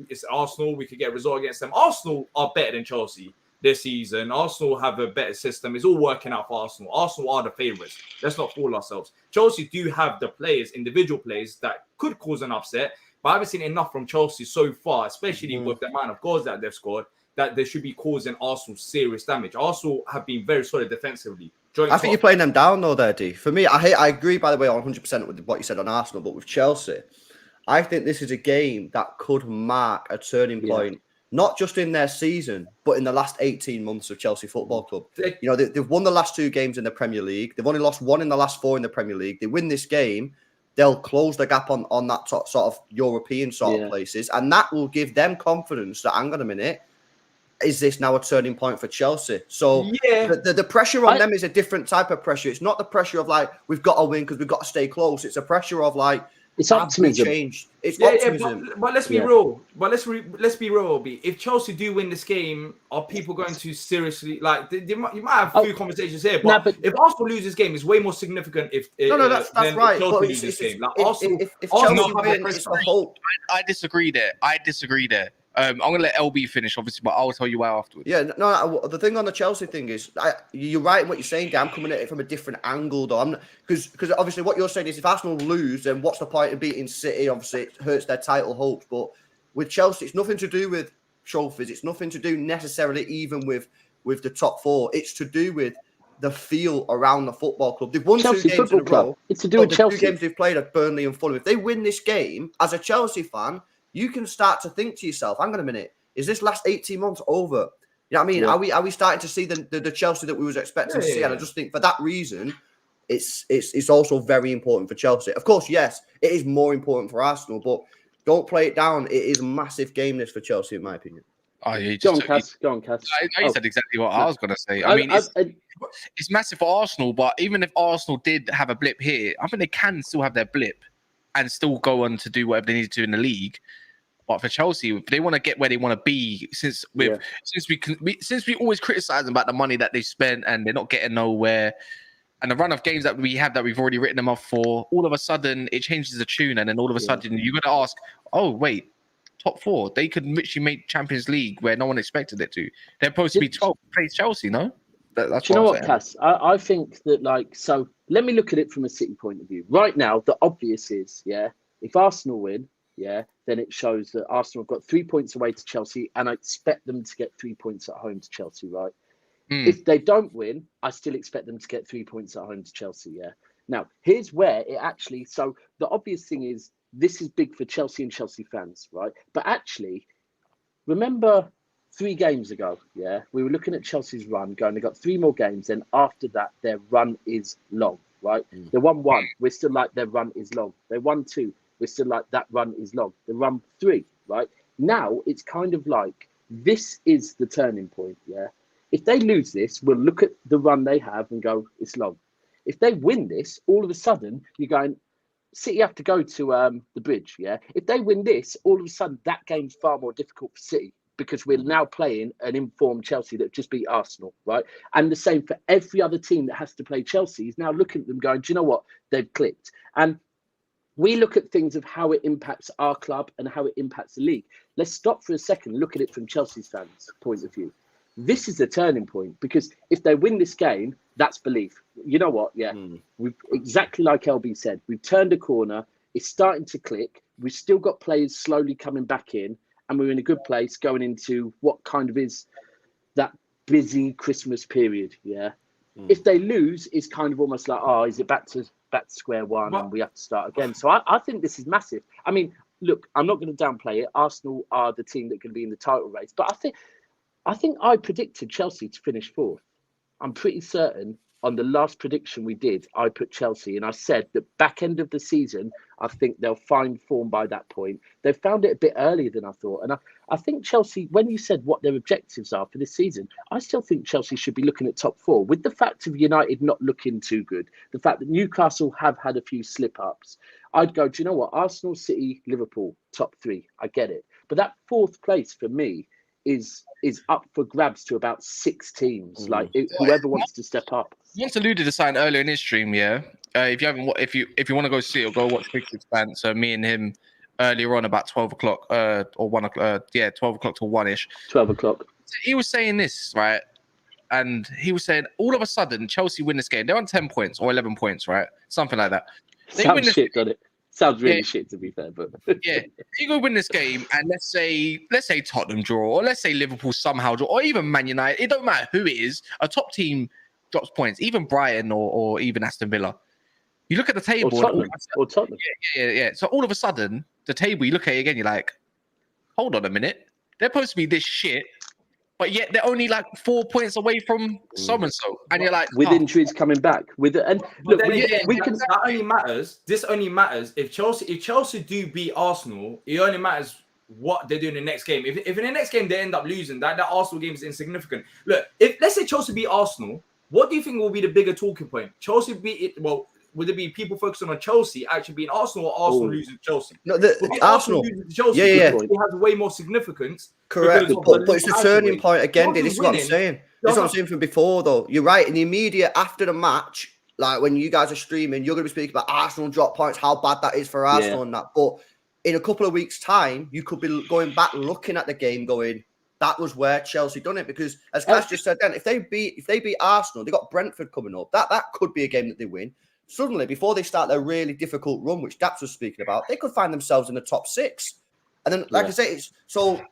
it's Arsenal. We could get a result against them. Arsenal are better than Chelsea this season. Arsenal have a better system. It's all working out for Arsenal. Arsenal are the favourites. Let's not fool ourselves. Chelsea do have the players, individual players that could cause an upset, but I haven't seen enough from Chelsea so far, especially with the amount of goals that they've scored, that they should be causing Arsenal serious damage. Arsenal have been very solid defensively. I think you're playing them down though there, D. For me, I agree, by the way, 100% with what you said on Arsenal, but with Chelsea, I think this is a game that could mark a turning point, not just in their season, but in the last 18 months of Chelsea Football Club. They've won the last 2 games in the Premier League. They've only lost 1 in the last 4 in the Premier League. They win this game, they'll close the gap on that sort of European sort of places, and that will give them confidence that, hang on a minute, is this now a turning point for Chelsea? So the pressure on them is a different type of pressure. It's not the pressure of like, we've got to win because we've got to stay close. It's a pressure of like, it's optimism. It's optimism. But let's be real. But let's be real, Obi. If Chelsea do win this game, are people going to seriously like? You might have a few conversations here, but if Arsenal lose this game, it's way more significant. That's right. If Chelsea lose this game, like if Chelsea win, it's the hope. I disagree there. I'm going to let LB finish, obviously, but I'll tell you why afterwards. Yeah, no, the thing on the Chelsea thing is, you're right in what you're saying, Dan. I'm coming at it from a different angle, though. Because obviously what you're saying is if Arsenal lose, then what's the point of beating City? Obviously, it hurts their title hopes. But with Chelsea, it's nothing to do with trophies. It's nothing to do necessarily even with the top 4. It's to do with the feel around the football club. They've won Chelsea 2 games in a row. It's to do with Chelsea. 2 games they've played at Burnley and Fulham. If they win this game, as a Chelsea fan, you can start to think to yourself, hang on a minute, is this last 18 months over? You know what I mean? Yeah. Are we starting to see the Chelsea that we was expecting to see? And I just think for that reason, it's also very important for Chelsea. Of course, yes, it is more important for Arsenal, but don't play it down. It is a massive game this for Chelsea, in my opinion. Oh, yeah, go on, Cass. I said exactly what I was going to say. I mean, it's massive for Arsenal, but even if Arsenal did have a blip here, I think they can still have their blip and still go on to do whatever they need to do in the league. But for Chelsea, if they want to get where they want to be, since we always criticize them about the money that they spent and they're not getting nowhere, and the run of games that we have that we've already written them off for, all of a sudden it changes the tune, and then all of a sudden you're going to ask, oh wait, top 4, they could literally make Champions League where no one expected it to. They're supposed to be 12th place Chelsea, no? That's do you know what, Cass? I think that so let me look at it from a City point of view. Right now, the obvious is, if Arsenal win, then it shows that Arsenal have got 3 points away to Chelsea, and I expect them to get 3 points at home to Chelsea, right? If they don't win, I still expect them to get 3 points at home to Chelsea, Now, here's where it actually... So the obvious thing is, this is big for Chelsea and Chelsea fans, right? But actually, remember 3 games ago, we were looking at Chelsea's run, going, they got 3 more games, and after that, their run is long, right? They won 1. We're still like, their run is long. They won 2. We're still like, that run is long. The run 3, right? Now, it's kind of like, this is the turning point, If they lose this, we'll look at the run they have and go, it's long. If they win this, all of a sudden, you're going, City have to go to the Bridge. Yeah, if they win this, all of a sudden that game's far more difficult for City because we're now playing an informed Chelsea that just beat Arsenal, right? And the same for every other team that has to play Chelsea is now looking at them going, do you know what? They've clicked. And we look at things of how it impacts our club and how it impacts the league. Let's stop for a second and look at it from Chelsea's fans' point of view. This is the turning point because if they win this game, that's belief. You know what? Yeah, we've exactly like LB said, we've turned a corner. It's starting to click. We've still got players slowly coming back in, and we're in a good place going into what kind of is that busy Christmas period. Yeah. If they lose, it's kind of almost like, oh, is it back to square one and we have to start again? So I think this is massive. I mean, look, I'm not going to downplay it. Arsenal are the team that are going to be in the title race, but I think I predicted Chelsea to finish fourth. I'm pretty certain on the last prediction we did, I put Chelsea and I said that back end of the season, I think they'll find form by that point. They found it a bit earlier than I thought. And I think Chelsea, when you said what their objectives are for this season, I still think Chelsea should be looking at top four with the fact of United not looking too good. The fact that Newcastle have had a few slip ups. I'd go, do you know what? Arsenal, City, Liverpool, top three. I get it. But that fourth place for me is up for grabs to about 6 teams. Like whoever wants to step up. Once alluded to something earlier in his stream, yeah. If you want to go see it or go watch Fixtures, fan. So me and him earlier on about 12 o'clock or 1 o'clock. 12 o'clock to 1-ish. 12 o'clock. He was saying this, right? And he was saying all of a sudden Chelsea win this game. They're on 10 points or 11 points, right? Something like that. They Sounds win this shit, doesn't it? Sounds really shit, to be fair, but yeah, you go win this game, and let's say Tottenham draw, or let's say Liverpool somehow draw, or even Man United. It don't matter who it is. A top team drops points, even Brighton or even Aston Villa. You look at the table, or Tottenham. Yeah. So all of a sudden, the table, you look at it again, you're like, hold on a minute, they're supposed to be this shit, but yet they're only like 4 points away from so and so, and you're like, with injuries coming back, with it, and look, that only matters. This only matters if Chelsea do beat Arsenal. It only matters what they do in the next game. If in the next game they end up losing, that Arsenal game is insignificant. Look, if let's say Chelsea beat Arsenal, what do you think will be the bigger talking point? Chelsea beat it. Well, would it be people focusing on Chelsea actually beating Arsenal or Arsenal losing to Chelsea? No, Arsenal losing to Chelsea, yeah. It has way more significance. Correct, but it's a turning point again. This is what I'm saying. This is what I'm saying from before, though. You're right. In the immediate after the match, like when you guys are streaming, you're going to be speaking about Arsenal drop points, how bad that is for Arsenal and that. But in a couple of weeks' time, you could be going back, looking at the game, going, that was where Chelsea done it. Because as Cass just said, then if they beat Arsenal, they got Brentford coming up. That could be a game that they win. Suddenly, before they start their really difficult run, which Daps was speaking about, they could find themselves in the top 6. And then, like I say,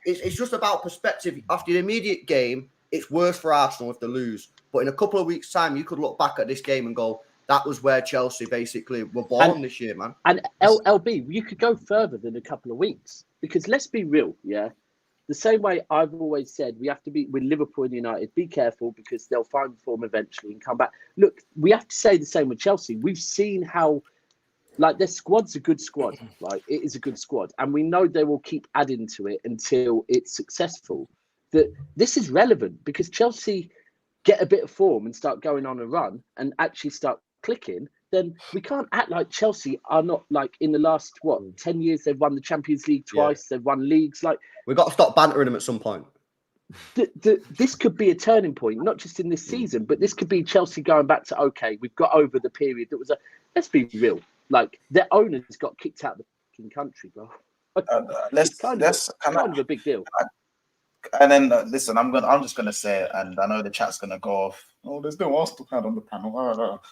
it's just about perspective. After the immediate game, it's worse for Arsenal if they lose. But in a couple of weeks' time, you could look back at this game and go, that was where Chelsea basically were born this year, man. And LB, you could go further than a couple of weeks. Because let's be real, yeah? The same way I've always said, we have to be with Liverpool and United, be careful because they'll find form eventually and come back. Look, we have to say the same with Chelsea. We've seen how, like, their squad's a good squad. Like, it is a good squad. And we know they will keep adding to it until it's successful. That this is relevant because Chelsea get a bit of form and start going on a run and actually start clicking. Then we can't act like Chelsea are not, like, in the last 10 years they've won the Champions League twice, they've won leagues. Like, we've got to stop bantering them at some point. This could be a turning point, not just in this season, but this could be Chelsea going back to, okay, we've got over the period that was let's be real, like, their owners got kicked out of the fucking country, bro. It's kind of a big deal. And then listen, I'm just gonna say it, and I know the chat's gonna go off. Oh, there's no Arsenal fan on the panel.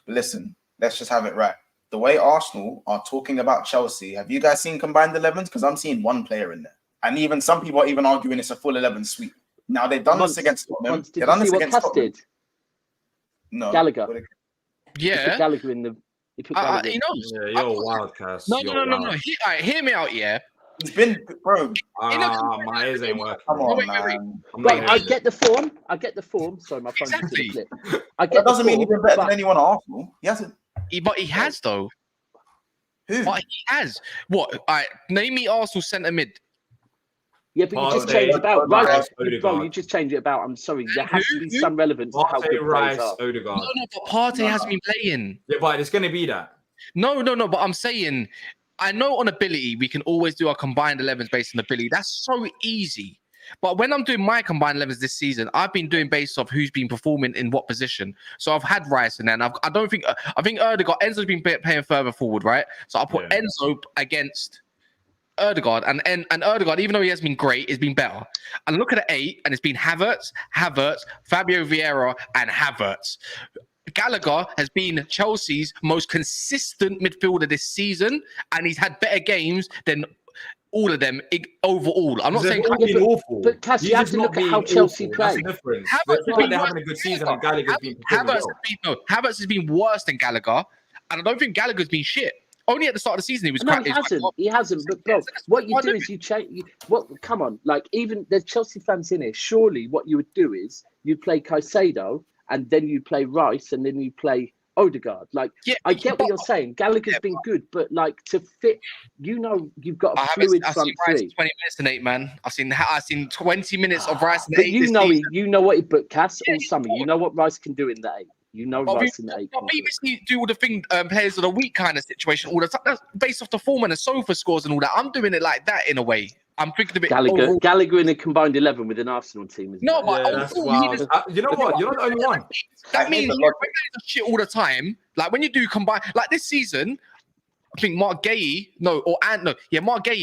But listen, let's just have it right. The way Arsenal are talking about Chelsea, have you guys seen combined 11s? Because I'm seeing one player in there, and even some people are even arguing it's a full 11 sweep. Now they've done this against Tottenham. Did you see what Cass did? No, Gallagher. Yeah, he put Gallagher in the. He put Gallagher. He knows. Yeah, you're wild, Cass. No. Hear me out, yeah. He's been, bro. My ears ain't working. Come on, man. I get the form. Sorry, my phone just Exactly. flipped. I get That doesn't mean he's been better but- than anyone at Arsenal. He hasn't. But he has though. Who? But he has. What? All right, name me Arsenal centre mid. Yeah, but you just change it about, right? Bro, you just change it about. I'm sorry, there has to be some relevance to how good players are. Odegaard. No, but Partey hasn't been playing. Yeah, but it's going to be that. No. But I'm saying, I know on ability we can always do our combined 11s based on ability. That's so easy. But when I'm doing my combined 11s this season, I've been doing based off who's been performing in what position. So I've had Rice in there, and I think Enzo's been playing further forward, right? So I put Enzo against Ødegaard, and Ødegaard, even though he has been great, has been better. And look at the 8, and it's been Havertz, Fabio Vieira, and Havertz. Gallagher has been Chelsea's most consistent midfielder this season, and he's had better games than all of them overall. I'm not saying awful. But Cass, you have to look at how Chelsea play. They're having a good season, and Gallagher's been Havertz has been worse than Gallagher, and I don't think Gallagher's been shit. Only at the start of the season he was. No, he hasn't. But bro, what you do is you change. Come on, like even there's Chelsea fans in here. Surely, what you would do is you play Caicedo, and then you play Rice, and then you play Ødegaard. Like, I get what you're saying. Gallagher's been good, but like to fit, you've got a fluid front three. 20 minutes in 8, man. I've seen 20 minutes of Rice in but 8. You know what he put Cass all summer. You know what Rice can do in the 8. You know Rice in the 8. But we do all the players of the week kind of situation all the time. That's based off the form and the sofa scores and all that. I'm doing it like that in a way. I'm thinking of it. Gallagher in a combined 11 with an Arsenal team. You know what? You're not the only one. That means when guys shit all the time. Like when you do combine, like this season, I think Mark Gahey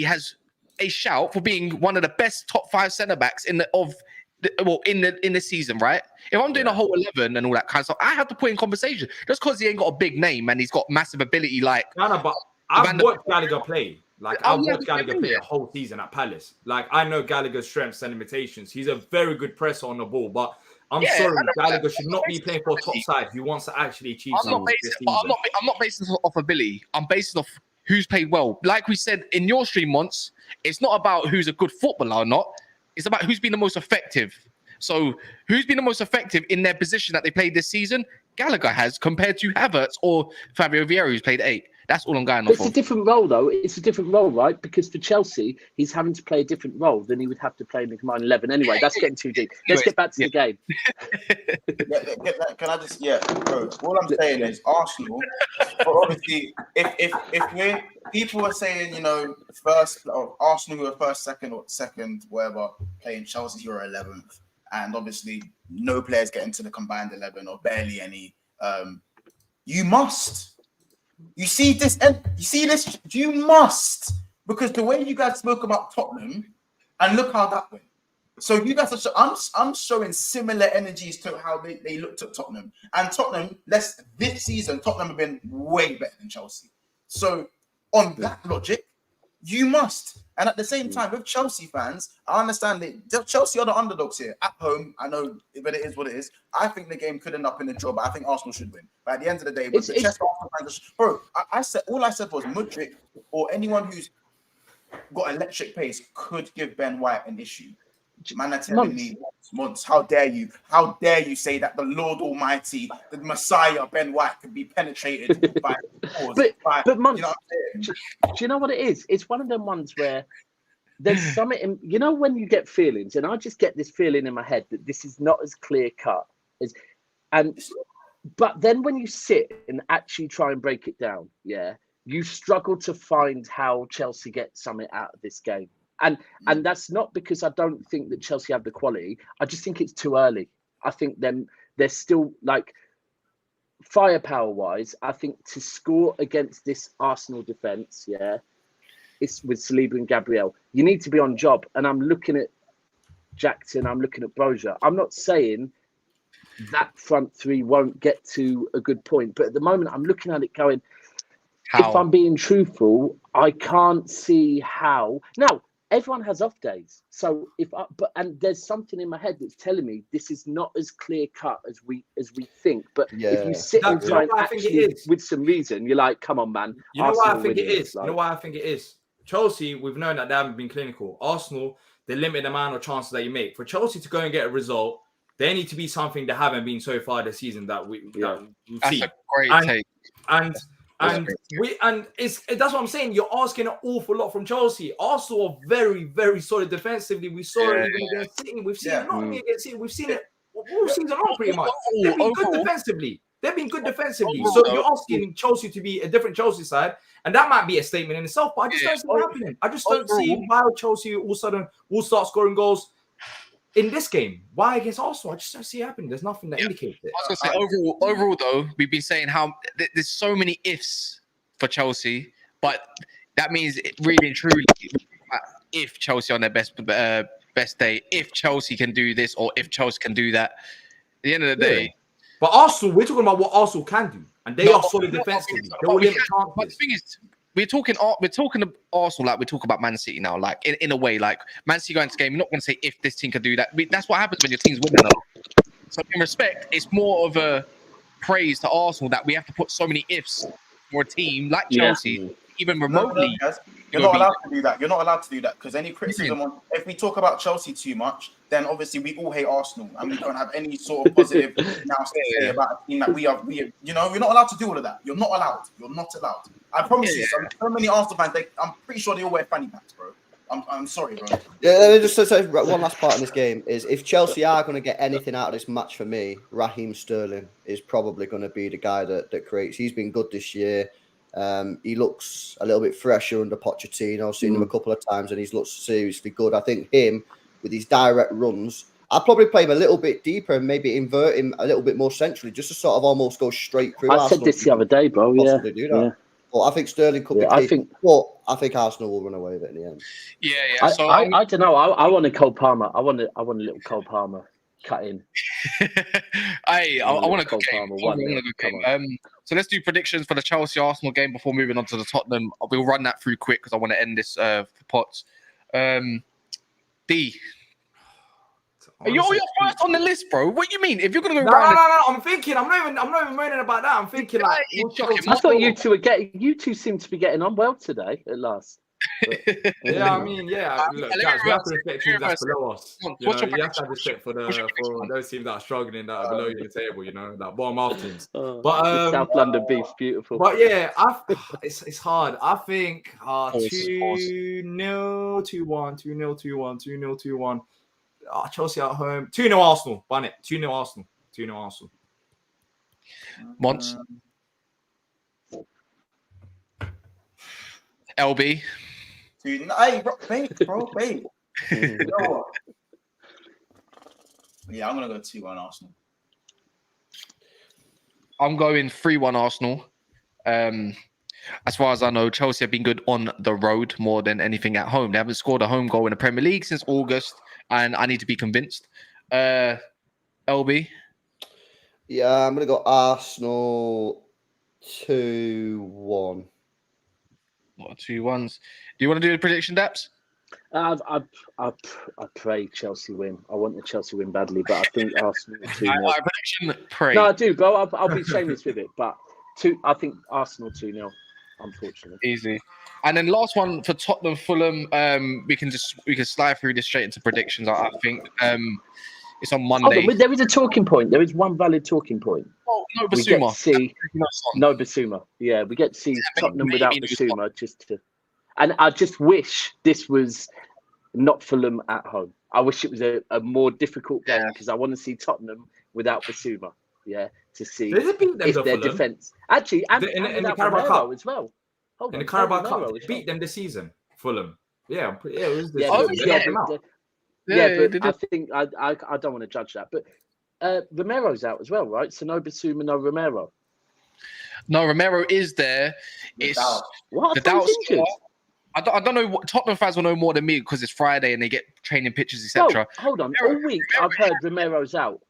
has a shout for being one of the best top 5 centre backs in the season, right? If I'm doing a whole 11 and all that kind of stuff, I have to put in conversation just because he ain't got a big name and he's got massive ability. Like, but I've watched Gallagher play. Like, I've watched Gallagher play a whole season at Palace. Like, I know Gallagher's strengths and limitations. He's a very good presser on the ball, but I'm sorry, Gallagher should not be playing for a top side who wants to actually achieve something this season. I'm not basing this off ability. I'm basing off who's played well. Like we said in your stream once, it's not about who's a good footballer or not. It's about who's been the most effective. So who's been the most effective in their position that they played this season? Gallagher has, compared to Havertz or Fabio Vieira, who's played 8. That's all I'm going off. It's a different role, though. It's a different role, right? Because for Chelsea, he's having to play a different role than he would have to play in the combined 11. Anyway, that's getting too deep. Let's get back to the game. Can I just, bro, all I'm saying is Arsenal, but obviously, if people are saying, Arsenal who are first, second, whatever, playing Chelsea who are 11th, and obviously no players get into the combined 11 or barely any, you must. You see this, you must, because the way you guys spoke about Tottenham, and look how that went. So you guys are I'm showing similar energies to how they looked at Tottenham. And Tottenham, this season, Tottenham have been way better than Chelsea. So on that logic, you must. And at the same time, with Chelsea fans, I understand that Chelsea are the underdogs here. At home, I know, but it is what it is. I think the game could end up in a draw, but I think Arsenal should win. But at the end of the day, with the Chelsea fans, bro, I said all I said was Mudryk or anyone who's got electric pace could give Ben White an issue. Man, I'm telling me, Months, how dare you? How dare you say that the Lord Almighty, the Messiah, Ben White, could be penetrated by but Months, do you know what it is? It's one of them ones where there's something in, when you get feelings, and I just get this feeling in my head that this is not as clear cut but then when you sit and actually try and break it down, you struggle to find how Chelsea get something out of this game. And that's not because I don't think that Chelsea have the quality. I just think it's too early. I think they're still like firepower-wise. I think to score against this Arsenal defence, it's with Saliba and Gabriel. You need to be on job. And I'm looking at Jackson. I'm looking at Brozier. I'm not saying that front three won't get to a good point, but at the moment I'm looking at it going. If I'm being truthful, I can't see how now. Everyone has off days, so and there's something in my head that's telling me this is not as clear cut as we think. But if you sit and try and actually, with some reason, you're like, come on, man. You know why I think it is. You know why I think it is. Chelsea, we've known that they haven't been clinical. Arsenal, they limit the amount of chances that you make. For Chelsea to go and get a result, they need to be something they haven't been so far this season that we've That's seen. a great take. And that's what I'm saying. You're asking an awful lot from Chelsea. Arsenal are very, very solid defensively. We saw it even against City. We've seen it not only against City. We've seen it all season long, pretty much. They've been good defensively. They've been good defensively. Overall, So though, you're asking Chelsea to be a different Chelsea side, and that might be a statement in itself. But I just don't see it happening. I just don't see why Chelsea all of a sudden will start scoring goals in this game. Why against Arsenal? I just don't see it happening. There's nothing that indicates it. I was gonna say overall though, we've been saying how there's so many ifs for Chelsea, but that means it really and truly, if Chelsea on their best day, if Chelsea can do this or if Chelsea can do that. At the end of the day. But Arsenal, we're talking about what Arsenal can do, and they are solid defensively. They will limit chances. But the thing is, we're talking of Arsenal like we talk about Man City now. Like in a way, like Man City going to game, you're not going to say if this team can do that. That's what happens when your team's winning. So in respect, it's more of a praise to Arsenal that we have to put so many ifs for a team like Chelsea, even remotely. You're not allowed to do that. You're not allowed to do that because any criticism on if we talk about Chelsea too much, then obviously we all hate Arsenal and we don't have any sort of positive now to say about a team that we are. We're not allowed to do all of that. You're not allowed. You're not allowed. I promise you. So many Arsenal fans, I'm pretty sure they all wear fanny packs, bro. I'm sorry, bro. Yeah, let me just say one last part in this game is if Chelsea are going to get anything out of this match for me, Raheem Sterling is probably going to be the guy that creates. He's been good this year. He looks a little bit fresher under Pochettino. I've seen him a couple of times and he's looked seriously good. I think him with his direct runs, I'd probably play him a little bit deeper and maybe invert him a little bit more centrally, just to sort of almost go straight through. I said this the other day, bro. Yeah. Well, I think Sterling could be key. I think Arsenal will run away with it in the end. Yeah. So I don't know. I want a Cole Palmer. I want a little Cole Palmer cut in. I want a good game. So let's do predictions for the Chelsea Arsenal game before moving on to the Tottenham. We'll run that through quick because I want to end this for Pots. D. You're first on the list, bro. What do you mean? If you're gonna go No. I'm thinking. I'm not even moaning about that. I'm thinking like. I thought you two were getting. You two seem to be getting on well today. At last. Yeah, I mean, yeah. Look, guys, we have to respect teams that's below us. You have to have respect for those teams that are struggling, that are below you in the table. That bottom half teams. But South London beef, beautiful. But yeah, it's hard. I think 2-0, 2-1, 2-0, 2-1, 2-0, 2-1. Chelsea at home. 2-0 Arsenal. Bun it. 2-0 Arsenal. 2-0 Arsenal. Mons. LB. Hey, bro, wait. Yeah, I'm gonna go 2-1 Arsenal. I'm going 3-1 Arsenal. As far as I know, Chelsea have been good on the road more than anything at home. They haven't scored a home goal in the Premier League since August, and I need to be convinced. LB? Yeah, I'm going to go Arsenal 2-1. What, 2-1s? Do you want to do a prediction, Daps? I pray Chelsea win. I want the Chelsea win badly, but I think Arsenal 2-0. Prediction, pray. No, I do, bro. I'll be shameless with it, but I think Arsenal 2-0. Unfortunately, easy. And then last one for Tottenham Fulham. We can slide through this straight into predictions. I think it's on Monday. On, there is a talking point. There is one valid talking point. Oh, no Basuma. We get to see no Basuma. Yeah, we get to see Tottenham without Basuma. And I just wish this was not Fulham at home. I wish it was a more difficult game because I want to see Tottenham without Basuma. Yeah, to see if their defense actually and in the Carabao Cup as well. In the Carabao Cup, they beat them this season. Fulham. Yeah, it was this season. But I think I don't want to judge that. But Romero's out as well, right? So no Basuma, no Romero. No, Romero is there. It's what? The doubts. I don't know what Tottenham fans will know more than me because it's Friday and they get training pictures, etc. No, hold on. All week I've heard Romero's out.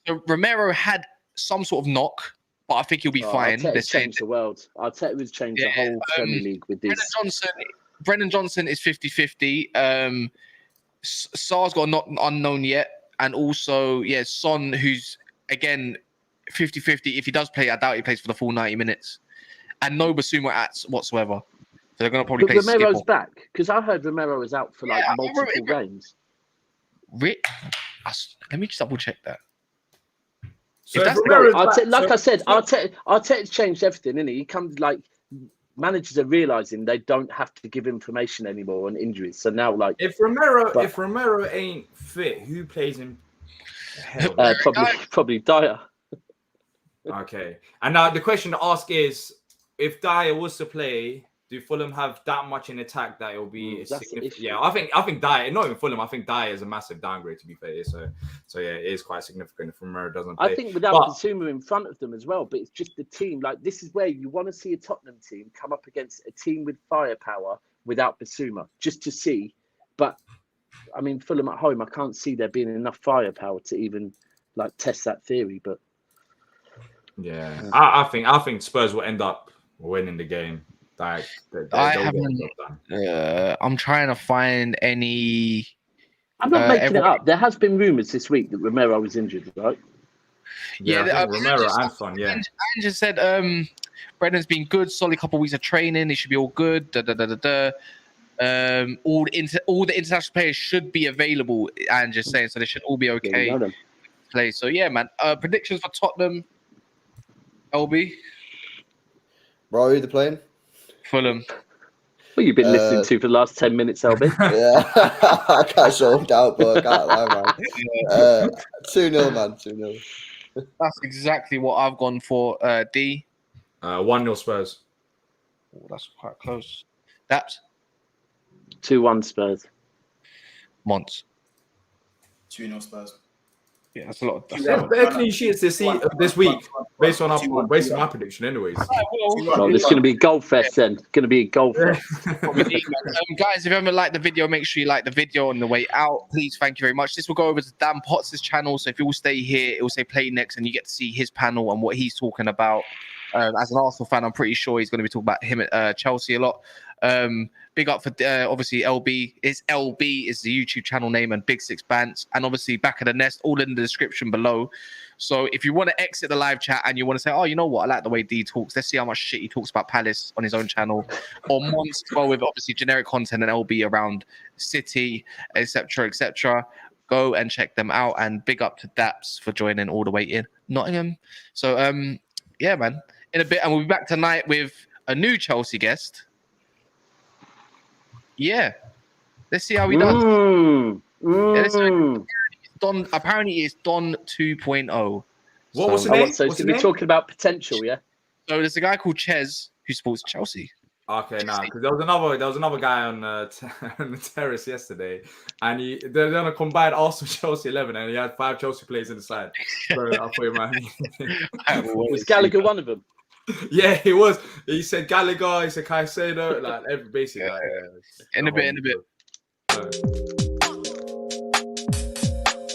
So Romero had some sort of knock, but I think he'll be fine. It's changed the world. I'll tell you, it's changed the whole Premier League with this. Brennan Johnson is 50-50. Sar's got not unknown yet. And also, Son, who's, again, 50-50. If he does play, I doubt he plays for the full 90 minutes. And no Basuma at whatsoever. So they're going to probably play Romero's Skipper. back? Because I heard Romero was out for multiple games. Let me just double check that. So Arteta's changed everything, isn't he? He comes managers are realizing they don't have to give information anymore on injuries. So now, if Romero ain't fit, who plays him? Probably Dyer. Okay. And now the question to ask is, if Dyer was to play, do Fulham have that much in attack that it'll be significant? Yeah, I think Dyer, not even Fulham, I think Dyer is a massive downgrade, to be fair. So yeah, it is quite significant if Romero doesn't play. I think without Basuma in front of them as well, but it's just the team. Like, this is where you want to see a Tottenham team come up against a team with firepower without Basuma, just to see. But I mean, Fulham at home, I can't see there being enough firepower to even like test that theory. But yeah, I think Spurs will end up winning the game. Like, I'm trying to find any. I'm not making it up. There has been rumours this week that Romero was injured, right? Yeah, Romero and Son. Yeah, I just said Brendan's been good. Solid couple of weeks of training. He should be all good. All the international players should be available. And just saying, so they should all be okay. Yeah, play. So yeah, man. Predictions for Tottenham. LB. Bro, who are they playing? Fulham. Well, you've been listening to for the last 10 minutes, LB. Yeah, I can't show them doubt, but I can't lie, man. 2-0, man. 2-0. That's exactly what I've gone for. D. 1-0 Spurs. Oh, that's quite close. Daps. 2-1 Spurs. Mons. 2-0 Spurs. Yeah, that's a lot. Better clean sheets this week, based on my prediction, anyways. Well, there's going to be a goal fest then. Going to be a goal fest. Guys, if you haven't liked the video, make sure you like the video on the way out. Please, thank you very much. This will go over to Dan Potts' channel. So if you all stay here, it will say play next, and you get to see his panel and what he's talking about. As an Arsenal fan, I'm pretty sure he's going to be talking about him at Chelsea a lot. Big up for obviously LB. LB is the YouTube channel name, and Big Six Bants, and obviously Back of the Nest, all in the description below. So if you want to exit the live chat and you want to say, oh, you know what, I like the way D talks, let's see how much shit he talks about Palace on his own channel, or Monster, well, with obviously generic content and LB around City, etc. Go and check them out, and big up to Daps for joining all the way in Nottingham. So yeah, man, in a bit, and we'll be back tonight with a new Chelsea guest. Yeah, let's see how he does. Don, apparently it's Don 2.0. What was the name? So we're talking about potential, yeah. So there's a guy called Ches who supports Chelsea. Okay, because there was another guy on the terrace yesterday, and they're gonna combine Arsenal Chelsea 11, and he had 5 Chelsea players in the side. So I thought you might. Was Gallagher one of them? Yeah, he was. He said Gallagher. He said Caicedo. Like basically. In a bit.